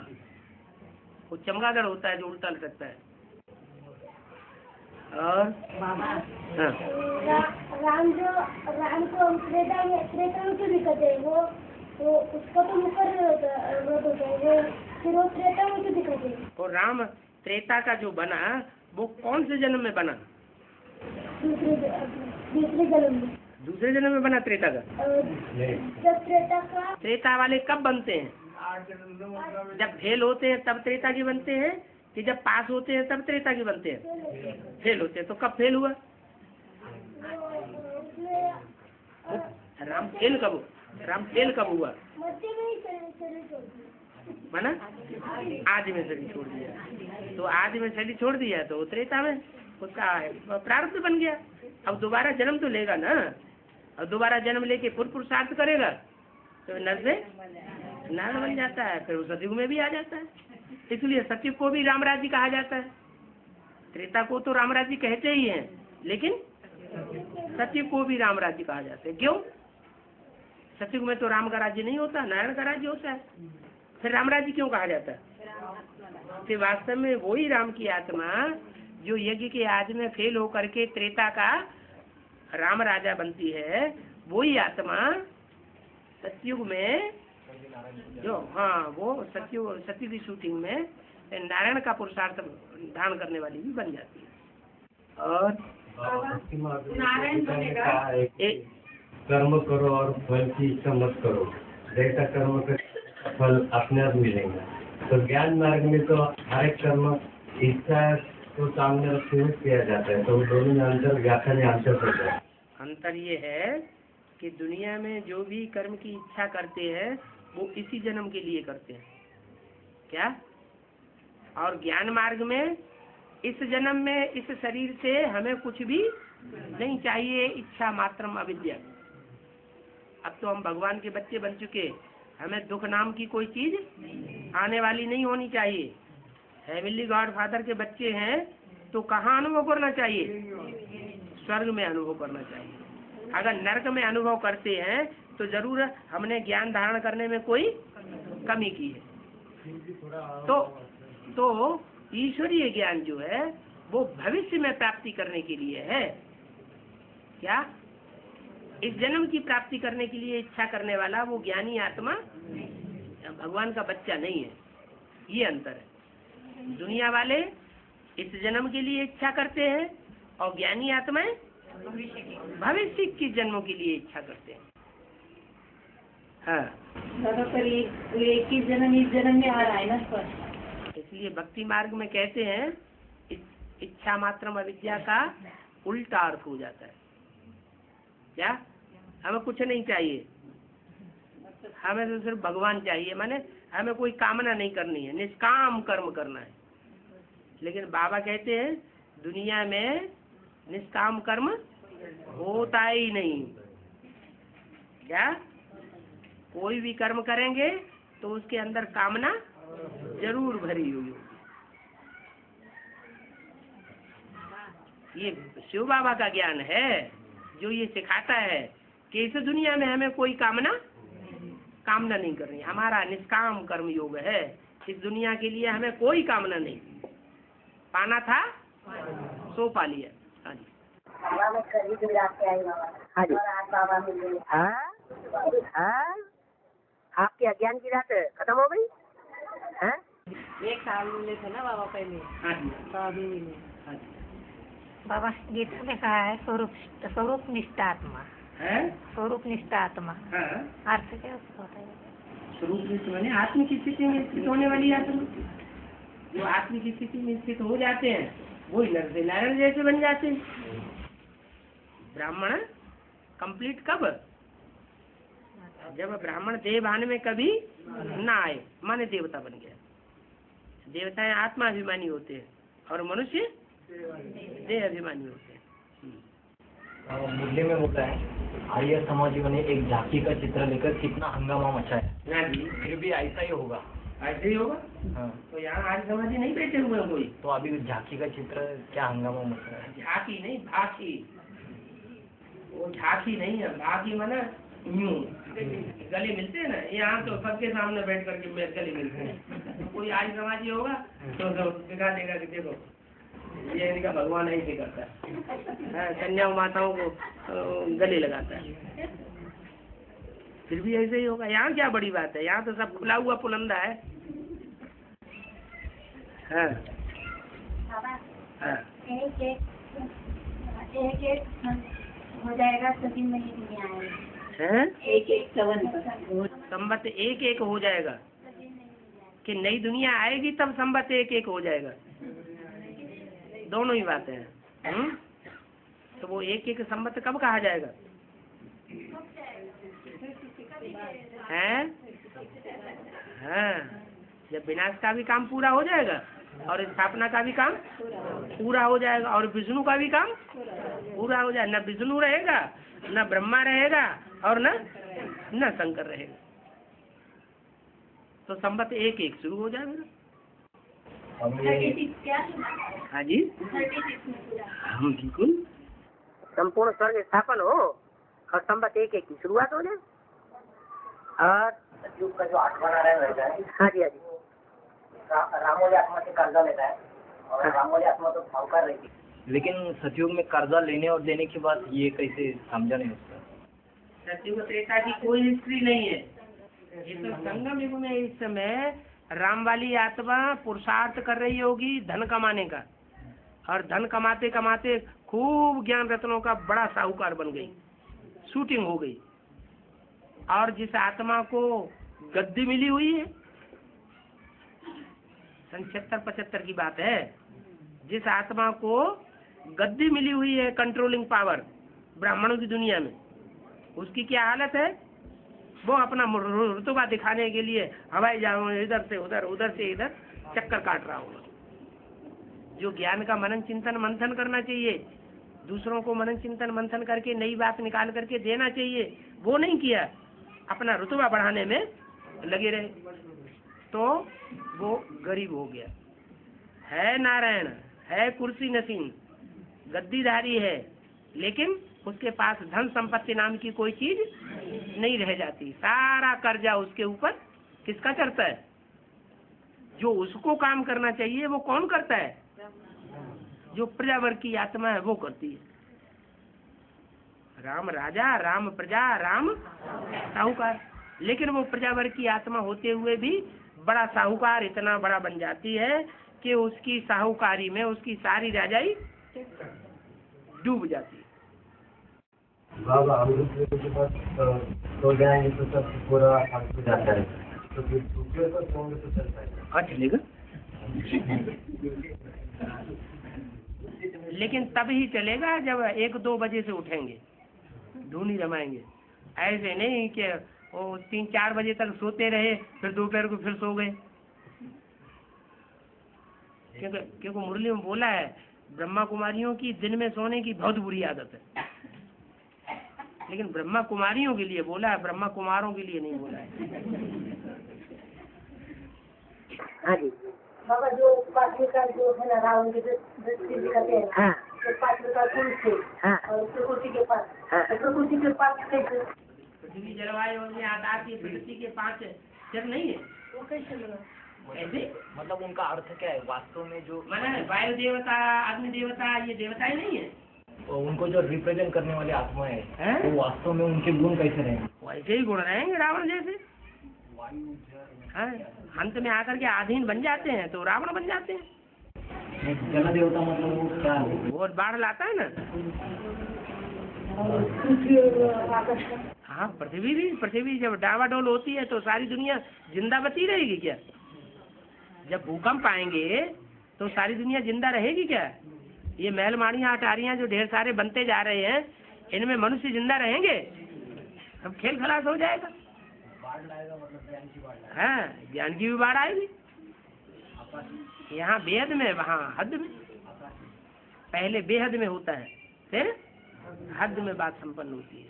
वो चमगादड़ होता है जो उल्टा लटकता है। और हाँ, राम को त्रेता में क्यों दिखाते हैं? वो उसका तो मुकर होता है, फिर वो त्रेता में क्यों दिखाते हैं? और राम त्रेता का जो बना वो कौन से जन्म में बना? दूसरे जन्म में। दूसरे जन्म में बना त्रेता का? जब त्रेता वाले कब बनते हैं? जब फेल होते हैं तब त्रेता के बनते हैं, कि जब पास होते हैं तब त्रेता के बनते हैं? फेल होते हैं। तो कब फेल हुआ? राम फेल कब हुआ? माना आदि में शरीर छोड़ दिया, तो आदि में शरीर छोड़ दिया तो त्रेता में उसका प्रारब्ध बन गया। अब दोबारा जन्म तो लेगा ना, और दोबारा जन्म लेके पुरुषार्थ करेगा तो नर से नारायण बन जाता है, फिर वो सतयुग में भी आ जाता है। इसलिए सतयुग को भी रामराज्य कहा जाता है। त्रेता को तो रामराज्य कहते ही हैं, लेकिन सतयुग को भी रामराज्य कहा जाता है। क्यों? सतयुग में तो राम का राज्य नहीं होता, नारायण का राज्य होता है, फिर रामराज्य क्यों कहा जाता है? कि वास्तव में वही राम की आत्मा जो यज्ञ के आज में फेल होकर के त्रेता का राम राजा बनती है, वही आत्मा सतयुग में जो वो सत्य की शूटिंग में नारायण का पुरुषार्थ धारण करने वाली भी बन जाती है। और कर्म करो और फल की इच्छा मत करो, जैसा कर्म कर फल अपने आप मिलेगा। तो ज्ञान मार्ग में तो हर एक कर्म इच्छा को सामने रखते हुए किया जाता है, तो दोनों में अंतर व्याख्या में अंतर होता है। अंतर ये है कि दुनिया में जो भी कर्म की इच्छा करते हैं वो इसी जन्म के लिए करते हैं क्या, और ज्ञान मार्ग में इस जन्म में इस शरीर से हमें कुछ भी नहीं चाहिए, इच्छा मात्रम अविद्या। अब तो हम भगवान के बच्चे बन चुके, हमें दुख नाम की कोई चीज आने वाली नहीं होनी चाहिए। हेवनली गॉड फादर के बच्चे हैं तो कहाँ अनुभव करना चाहिए? स्वर्ग में अनुभव करना चाहिए। अगर नरक में अनुभव करते हैं तो जरूर हमने ज्ञान धारण करने में कोई कमी की है। तो ईश्वरीय ज्ञान जो है वो भविष्य में प्राप्ति करने के लिए है क्या, इस जन्म की प्राप्ति करने के लिए इच्छा करने वाला वो ज्ञानी आत्मा भगवान का बच्चा नहीं है। ये अंतर है। दुनिया वाले इस जन्म के लिए इच्छा करते हैं और ज्ञानी आत्माएं भविष्य के जन्मों के लिए इच्छा करते हैं। हाँ, एक ही जन्म इस जन्म में आ रहा है ना, इसलिए भक्ति मार्ग में कहते हैं इच्छा मात्रम अविद्या का उल्टा अर्थ हो जाता है। क्या हमें कुछ नहीं चाहिए, हमें तो सिर्फ भगवान चाहिए, माने हमें कोई कामना नहीं करनी है, निष्काम कर्म करना है। लेकिन बाबा कहते हैं दुनिया में निष्काम कर्म होता ही नहीं। क्या कोई भी कर्म करेंगे तो उसके अंदर कामना जरूर भरी हुई होगी। ये शिव बाबा का ज्ञान है जो ये सिखाता है कि इस दुनिया में हमें कोई कामना नहीं करनी। हमारा निष्काम कर्म योग है, इस दुनिया के लिए हमें कोई कामना नहीं, पाना था सो पा लिया। हाँ जी, हाँ आपके अज्ञान की रात खत्म हो गई है? एक साल मिले थे ना बाबा पहले, हाँ जी, तो अभी मिले। हाँ जी। बाबा गीता में कहा है स्वरूप निष्ठ आत्मा है, स्वरूप निष्ठ आत्मा, हाँ, अर्थ क्या उसका होता है? स्वरूप निष्ठ माने आत्म की स्थिति में स्थित होने वाली आत्मा। जो आत्म की स्थिति में स्थित हो जाते हैं वही नर से नारायण जैसे बन जाते हैं। ब्राह्मण कंप्लीट कब? जब ब्राह्मण देवभान में कभी ना आए, माने देवता बन गया। देवताएं आत्मा अभिमानी होते हैं और मनुष्य देह अभिमानी होते हैं। मुरली में होता है आर्य समाजियों ने एक झांकी का चित्र लेकर कितना हंगामा मचाया, ना जी, फिर भी ऐसा ही होगा। ऐसे ही होगा। हाँ, तो यहाँ आज समाजी नहीं बैठे हुए हैं कोई। तो अभी झांकी का चित्र क्या हंगामा मचा है। झाकी नहीं, भाकी। वो झाकी नहीं है, भाकी माना यूं गले मिलते हैं ना, यहाँ तो सबके सामने बैठ करके गले मिलते हैं। कोई आज समाजी होगा तो दिखा देगा कि देखो ये इनका भगवान ऐसे करता है, कन्याओं माताओं को गले लगाता है। फिर भी ऐसे ही होगा। यहाँ क्या बड़ी बात है, यहाँ तो सब खुला हुआ पुलंदा है। हाँ, हाँ, एक हो जाएगा तो दिन में ही दुनिया आएगी। हैं? एक संबत एक हो जाएगा कि नई दुनिया आएगी तब संबत एक हो जाएगा। दोनों ही बातें हैं। तो वो एक संबत कब कहा जाएगा? हैं? हाँ, जब विनाश का भी काम पूरा हो जाएगा और स्थापना का भी काम पूरा हो जाएगा और विष्णु का भी काम पूरा हो जाएगा। न विष्णु रहेगा, न ब्रह्मा रहेगा और न शंकर रहेगा। तो संबत एक शुरू हो जाएगा। हाँ जी, हम बिल्कुल संपूर्ण स्वर्ग स्थापन हो और संबत एक की शुरुआत हो जाए। और युग का जो 8वां नारायण रहता है, हाँ जी, हाँ जी, रामोली आत्मा से कर्जा लेता है और राम वाली आत्मा तो साहूकार रही थी, लेकिन सतयुग में कर्जा लेने और देने के बाद ये कैसे समझा नहीं उसका? सतयुग त्रेता की कोई हिस्ट्री नहीं है। ये तो संगम युग में इस समय राम वाली आत्मा पुरुषार्थ कर रही होगी धन कमाने का, और धन कमाते कमाते खूब ज्ञान रत्नों का बड़ा साहूकार बन गई, शूटिंग हो गई। और जिस आत्मा को गद्दी मिली हुई है, सन 76-75 की बात है, जिस आत्मा को गद्दी मिली हुई है, कंट्रोलिंग पावर ब्राह्मणों की दुनिया में, उसकी क्या हालत है? वो अपना रुतबा दिखाने के लिए हवाई जहाज इधर से उधर, उधर से इधर चक्कर काट रहा होगा। जो ज्ञान का मनन चिंतन मंथन करना चाहिए, दूसरों को मनन चिंतन मंथन करके नई बात निकाल करके देना चाहिए, वो नहीं किया, अपना रुतबा बढ़ाने में लगे रहे, तो वो गरीब हो गया। है नारायण, है कुर्सी नसीन, गद्दीधारी है, लेकिन उसके पास धन संपत्ति नाम की कोई चीज नहीं रह जाती। सारा कर्जा उसके ऊपर किसका चढ़ता है? जो उसको काम करना चाहिए वो कौन करता है? जो प्रजावर्ग की आत्मा है वो करती है। राम राजा, राम प्रजा, राम साहूकार। लेकिन वो प्रजावर्ग की आत्मा होते हुए भी बड़ा साहूकार इतना बड़ा बन जाती है कि उसकी साहूकारी में उसकी सारी राजाई डूब जाती है। बाबा अमृत के बाद तो जाएंगे तो सब पूरा फालतू जाता है, तो फिर दूसरे को सोंगे तो चलता है। हाँ चलेगा, लेकिन तब ही चलेगा जब 1-2 बजे से उठेंगे, धूनी जमाएंगे। ऐसे नहीं कि वो 3-4 बजे तक सोते रहे फिर दोपहर को फिर सो गए। क्योंकि मुरली में बोला है ब्रह्मा कुमारियों की दिन में सोने की बहुत बुरी आदत है, लेकिन ब्रह्मा कुमारियों के लिए बोला है, ब्रह्मा कुमारों के लिए नहीं बोला है। हाँ जी। बाबा जो पांचवी का जो है ना रावण की दृष्टि दिखाते हैं, हाँ तो पांचवी का पुरुष थे हाँ और प्रकृति के पास, हाँ। प्रकृति के पास कैसे पृथ्वी जलवायु और आकाश की प्रकृति के 5 चर नहीं है, वो कैसे लगा? ऐसे मतलब उनका अर्थ क्या है वास्तव में? जो माना वायु देवता, अग्नि देवता, ये देवताएं नहीं है, उनको जो रिप्रेजेंट करने वाली आत्मा है, हैं? वो वास्तव में उनके गुण कैसे रहेंगे? वैसे ही गुण रहेंगे रावण जैसे। हाँ, अंत में आकर के आधीन बन जाते हैं तो रावण बन जाते हैं। जल देवता मतलब वो क्या है? वो बाढ़ लाता है ना। हाँ, पृथ्वी जब डावाडोल होती है तो सारी दुनिया जिंदा बची रहेगी क्या? जब भूकंप आएंगे तो सारी दुनिया जिंदा रहेगी क्या? ये महल माड़ियाँ अटारियाँ जो ढेर सारे बनते जा रहे हैं, इनमें मनुष्य जिंदा रहेंगे? अब खेल खलास हो जाएगा। हाँ, ज्ञान की भी बाढ़ आएगी। यहाँ बेहद में, वहाँ हद में। पहले बेहद में होता है, फिर हद में बात संपन्न होती है।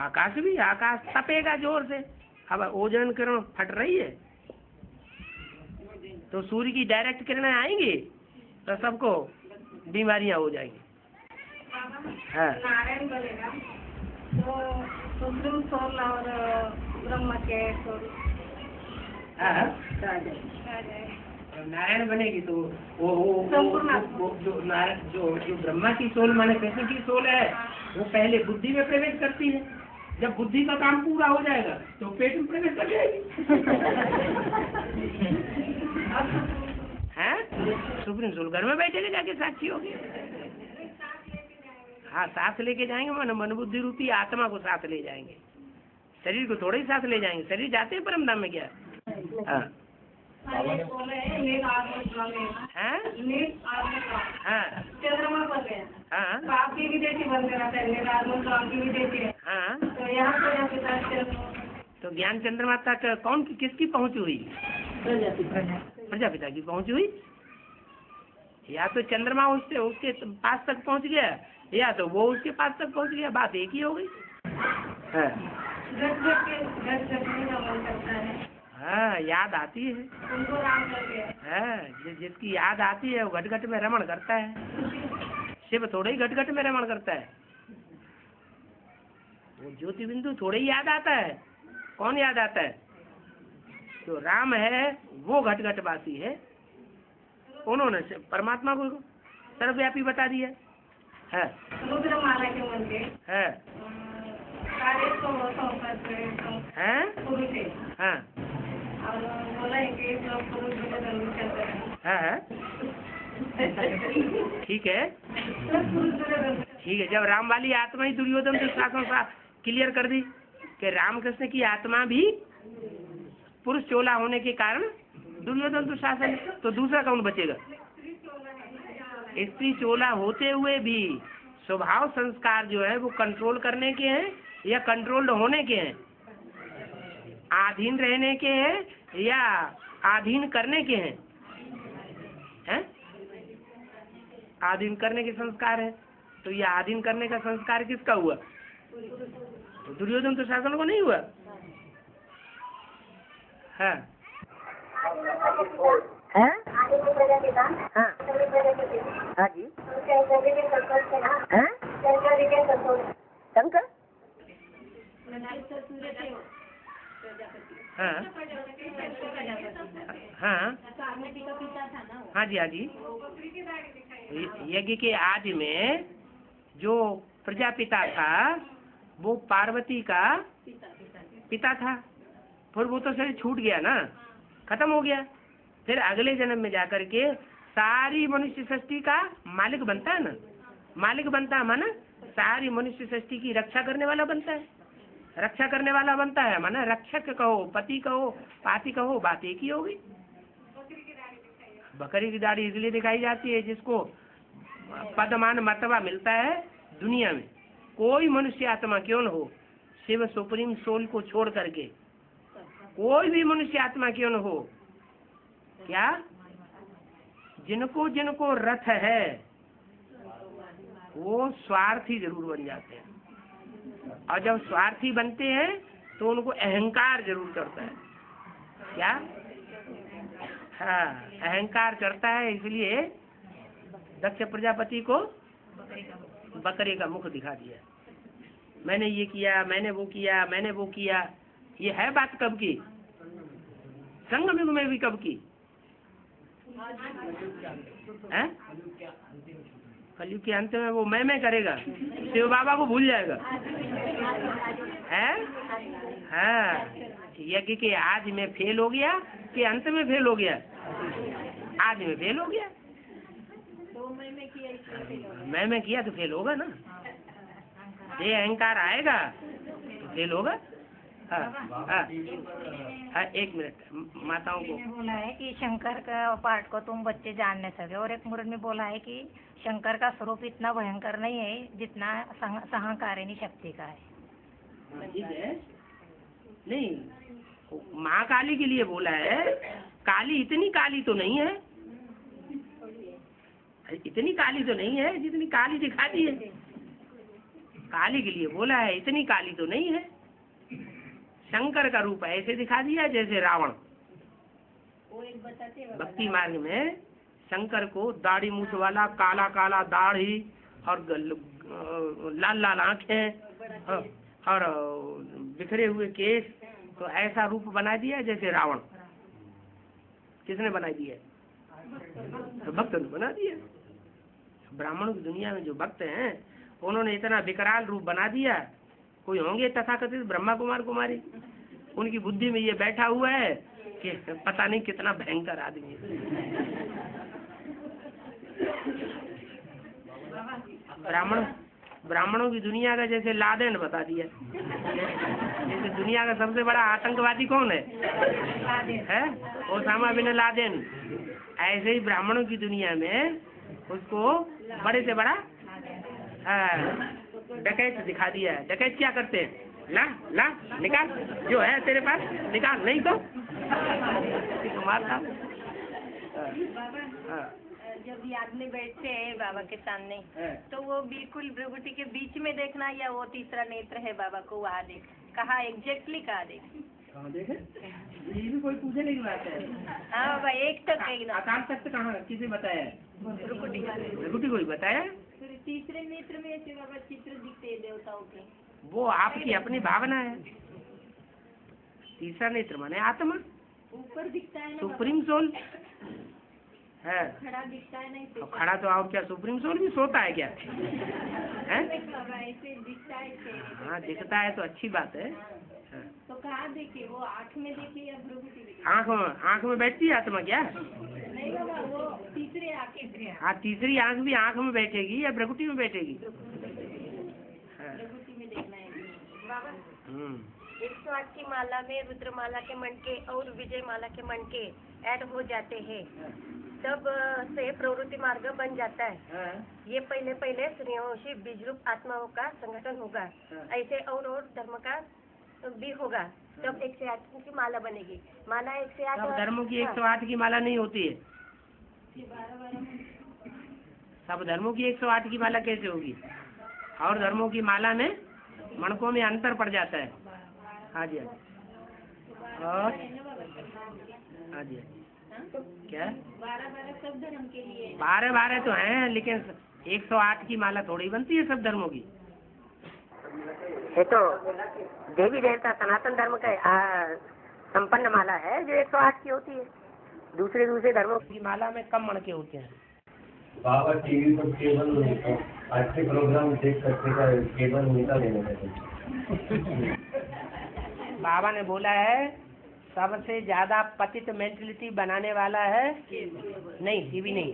आकाश भी, आकाश तपेगा जोर से। अब ओजोन किरण फट रही है तो सूर्य की डायरेक्ट किरणें आएंगी तो सबको बीमारियां हो जाएंगी। हाँ, नारायण बनेगा तो सुप्रीम सोल और ब्रह्मा के सोल हाँ। नारायण बनेगी तो वो जो नारायण जो ब्रह्मा की सोल माने कृष्ण की सोल है, वो पहले बुद्धि में प्रवेश करती है। जब बुद्धि का काम पूरा हो जाएगा तो पेट में प्रवेश कर जाएगी। हैं? सुप्रीम सोल घर में बैठेगा जाके साक्षी होगी। हाँ, साथ लेके जाएंगे, मन बुद्धि रूपी आत्मा को साथ ले जाएंगे, शरीर को थोड़े ही साथ ले जाएंगे। शरीर जाते हैं परम धाम में क्या? हाँ हाँ हाँ चंद्रमा पर गया, हाँ तो आपकी विदेशी बन गया आपकी विदेशी है, हाँ। तो यहाँ पे जाके चंद्रमा तो ज्ञान चंद्रमा तक कौन किसकी पहुंच हुई? प्रजापिता की पहुंच हुई। या तो चंद्रमा उसके पास तक पहुंच गया, या तो वो उसके पास तक पहुंच गया, बात एक ही हो गई। हाँ हाँ, याद आती है। उनको राम कर दिया। हाँ, जिसकी याद आती है वो घट घट में रमण करता है। शिव थोड़े ही घट घट में रमण करता है। वो ज्योति बिंदु थोड़े ही याद आता है। कौन याद आता है? जो राम है वो घट घट वासी है, उन्होंने परमात्मा को सर्वव्यापी बता दिया है। रुद्रमाला के मंदिर है हैं? हाँ और बोला है कि सब पुरुष चलते हैं। है ठीक है ठीक है। जब राम वाली आत्मा ही दुर्योधन दुशासन क्लियर कर दी कि रामकृष्ण की आत्मा भी पुरुष चोला होने के कारण दुर्योधन दुशासन, तो दूसरा कौन बचेगा? स्त्री चोला होते हुए भी स्वभाव संस्कार जो है वो कंट्रोल करने के हैं या कंट्रोल्ड होने के हैं? अधीन रहने के हैं या अधीन करने के हैं? हैं? अधीन करने के संस्कार है। तो ये अधीन करने का संस्कार किसका हुआ? तो दुर्योधन दुशासन को नहीं हुआ है? हैं? हाँ हाँ जी हैं? शंकर हाँ हाँ हाँ जी हाँ जी। यज्ञ के आदि में जो प्रजापिता था वो पार्वती का पिता था, फिर वो तो शरीर छूट गया ना, खत्म हो गया। फिर अगले जन्म में जाकर के सारी मनुष्य सृष्टि का मालिक बनता है ना। मालिक बनता है माना सारी मनुष्य सृष्टि की रक्षा करने वाला बनता है। रक्षा करने वाला बनता है माना रक्षक कहो, पति कहो, पाति कहो, बात एक ही होगी। बकरी की दाढ़ी इसलिए दिखाई जाती है जिसको पदमान मर्तबा मिलता है दुनिया में। कोई मनुष्य आत्मा क्यों न हो, शिव सुप्रीम सोल को छोड़ करके कोई भी मनुष्य आत्मा क्यों न हो, क्या जिनको जिनको रथ है वो स्वार्थी जरूर बन जाते हैं। और जब स्वार्थी बनते हैं तो उनको अहंकार जरूर चढ़ता है। क्या? हाँ, अहंकार चढ़ता है। इसलिए दक्ष प्रजापति को बकरे का मुख दिखा दिया। मैंने ये किया, मैंने वो किया, मैंने वो किया। ये है बात कब की? संगम युग में भी कब की है? कलयुग के अंत में वो मैं करेगा, शिव बाबा को भूल जाएगा है। हाँ, यज्ञ के आज में फेल हो गया कि अंत में फेल हो गया? आज में फेल हो गया। मैं किया तो फेल होगा ना। ये अहंकार आएगा तो फेल होगा। हाँ, एक मिनट, माताओं को बोला है कि शंकर का पार्ट को तुम बच्चे जान नहीं सके, और एक मुरन में बोला है कि शंकर का स्वरूप इतना भयंकर नहीं है जितना सहंकारिणी शक्ति का है। ठीक है, नहीं माँ काली के लिए बोला है। काली इतनी काली तो नहीं है, इतनी काली तो नहीं है जितनी काली दिखाती है। काली के लिए बोला है, इतनी काली तो नहीं है। शंकर का रूप ऐसे दिखा दिया जैसे रावण। भक्ति मार्ग में शंकर को दाढ़ी मूछ वाला, काला काला दाढ़ी और लाल लाल आंखें और बिखरे हुए केस, तो ऐसा रूप बना दिया जैसे रावण। किसने बना दिया? तो भक्त ने बना दिया। ब्राह्मणों की दुनिया में जो भक्त हैं उन्होंने इतना विकराल रूप बना दिया। कोई होंगे तथाकथित ब्रह्मा कुमार कुमारी, उनकी बुद्धि में ये बैठा हुआ है कि पता नहीं कितना भयंकर आदमी है। ब्राह्मणों की दुनिया का जैसे लादेन बता दिया। जैसे दुनिया का सबसे बड़ा आतंकवादी कौन है? Osama bin Laden. ऐसे ही ब्राह्मणों की दुनिया में उसको बड़े से बड़ा डकैत दिखा दिया है। डकैत क्या करते हैं? ला निकाल, जो है तेरे पास निकाल, नहीं तो मारता। जब याद में बैठते हैं बाबा के सामने तो वो बिल्कुल भ्रुकुटी के बीच में देखना या वो तीसरा नेत्र है बाबा को वहाँ देख, कहाँ एग्जैक्टली कहाँ देखे? ये भी कोई पूछने की बात है। हाँ बाबा, एक तक अकाल तख्त कहाँ, किसे बताया? भ्रुकुटी को ही बताया। तीसरे नेत्र में ऐसे बाबा चित्र दिखते हैं देवताओं के, वो आपकी अपनी भावना है। तीसरा नेत्र माने आत्मा, ऊपर दिखता है ना सुप्रीम सोल है खड़ा दिखता है नहीं और खड़ा तो और क्या सुप्रीम सोल भी सोता है क्या है? बाबा ऐसे दिखता है चेहरे पे। हाँ दिखता है तो अच्छी बात है। हाँ। तो कहाँ देखे वो आँख में देखे या भ्रुकुटी में देखे? आँख में बैठती है आत्मा क्या? नहीं बाबा वो तीसरे आँखें हाँ तीसरी आँख भी आँख में बैठेगी या भ्रुकुटी में बैठेगी? हाँ। भ्रुकुटी में देखना है बाबा। 108 की माला में रुद्रमाला के मणके और विजय माला के मणके ऐड हो जाते हैं, तब से प्रवृत्ति मार्ग बन जाता है। ये पहले पहले सूर्यवंशी बीज रूप आत्माओं का संगठन होगा, ऐसे और धर्म का भी होगा, तब 108 की माला बनेगी। माला 108 सब धर्मों की 108 की माला नहीं होती है। सब धर्मों की 108 की माला कैसे होगी? और धर्मों की माला में मणकों में अंतर पड़ जाता है। हाँ जी और हाँ जी क्या 12 सब धर्म के लिए 12 तो हैं, लेकिन 108 की माला थोड़ी बनती है सब धर्मों की। ये तो देवी देवता सनातन धर्म का संपन्न माला है जो 108 की होती है। दूसरे धर्मों की माला में कम मणके होते हैं। बाबा टीवी पर केबल अच्छे प्रोग्राम देख सकते का केबल उनका देने का। बाबा ने बोला है सबसे ज्यादा पतित मेंटलिटी बनाने वाला है नहीं टीवी नहीं,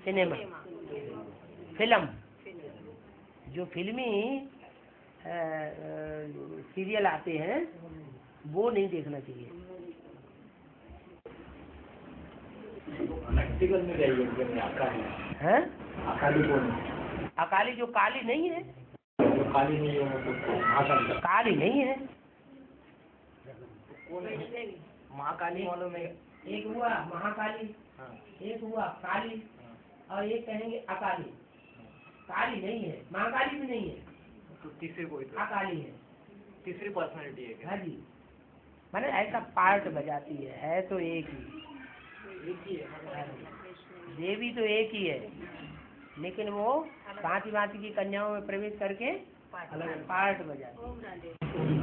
सिनेमा, फिल्म। जो फिल्मी सीरियल आते हैं वो नहीं देखना चाहिए। प्रैक्टिकल में हैं? अकाली कौन? अकाली जो काली नहीं है, जो काली नहीं है वो काली नहीं है। महाकाली मालूम है। एक हुआ महाकाली, एक हुआ काली और एक कहेंगे अकाली। काली नहीं है, महाकाली भी नहीं है, तो तीसरे कोई अकाली है, तीसरी पर्सनालिटी है क्या? हाँ जी। मैंने ऐसा पार्ट बजाती है तो एक ही देवी तो एक ही है, लेकिन वो भांति की कन्याओं में प्रवेश करके अलग पार्ट बजाती है।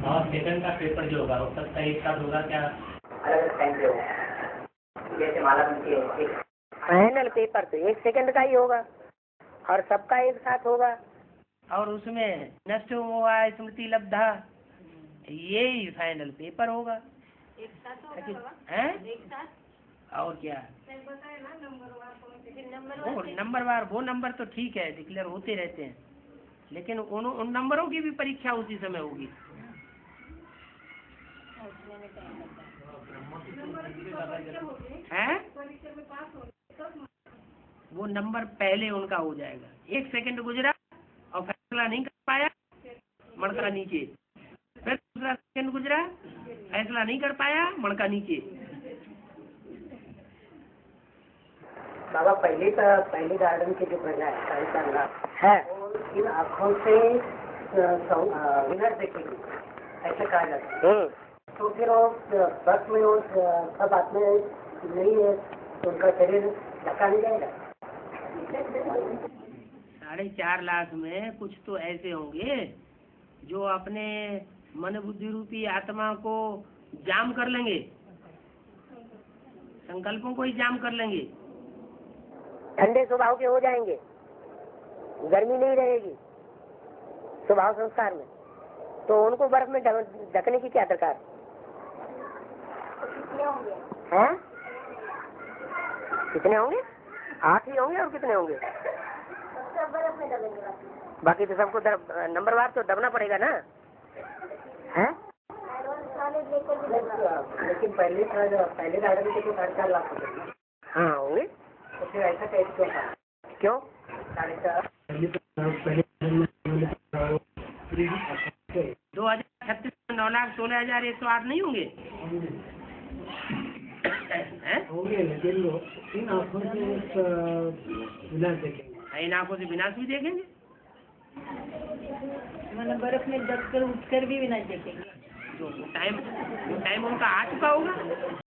और सेकंड का पेपर जो होगा वो सबका एक साथ होगा क्या? अलग टाइम पे होगा। जैसे माला बनती है फाइनल पेपर तो 1 सेकंड का ही होगा और सबका एक साथ होगा। और उसमें नष्ट हुआ स्मृति लब्धा, यही फाइनल पेपर होगा। एक साथ होगा बाबा? हैं? एक साथ और क्या बताए ना नंबरवार वो नंबर तो ठीक है डिक्लेयर होते रहते हैं, लेकिन उन नंबरों की भी परीक्षा उसी समय होगी। हैं? वो नंबर पहले उनका हो जाएगा। 1 सेकंड गुजरा और फैसला नहीं कर पाया, मणका नीचे। फिर दूसरा सेकंड गुजरा, फैसला नहीं कर पाया, मणका नीचे। बाबा पहले गार्डन के जो प्रजा है इन आँखों से विनर देखेगी ऐसे कहा जाता है। तो फिर वो बस में वो सब आत्माएं नहीं है तो उनका शरीर धक्का नहीं जाएगा। 4.5 लाख में कुछ तो ऐसे होंगे जो अपने मन बुद्धि रूपी आत्मा को जाम कर लेंगे, संकल्पों को ही जाम कर लेंगे। ठंडे स्वभाव के हो जाएंगे, गर्मी नहीं रहेगी स्वभाव संस्कार में, तो उनको बर्फ में ढकने की क्या दरकार है? कितने होंगे? 8 ही होंगे और कितने होंगे? बाकी तो सबको नंबरवार तो दबना पड़ेगा ना है? लेकिन पहले गार्डन के तो 4.5 लाख होंगे। हाँ होंगे। तो फिर ऐसा कैसे क्यों? 2036 में 9,16,108 नहीं होंगे? होंगे लेकिन इन आँखों से विनाश देखेंगे। इन आँखों से विनाश भी देखेंगे। मैंने बर्फ में दबकर उठकर भी विनाश देखेंगे। जो टाइम उनका आ चुका होगा।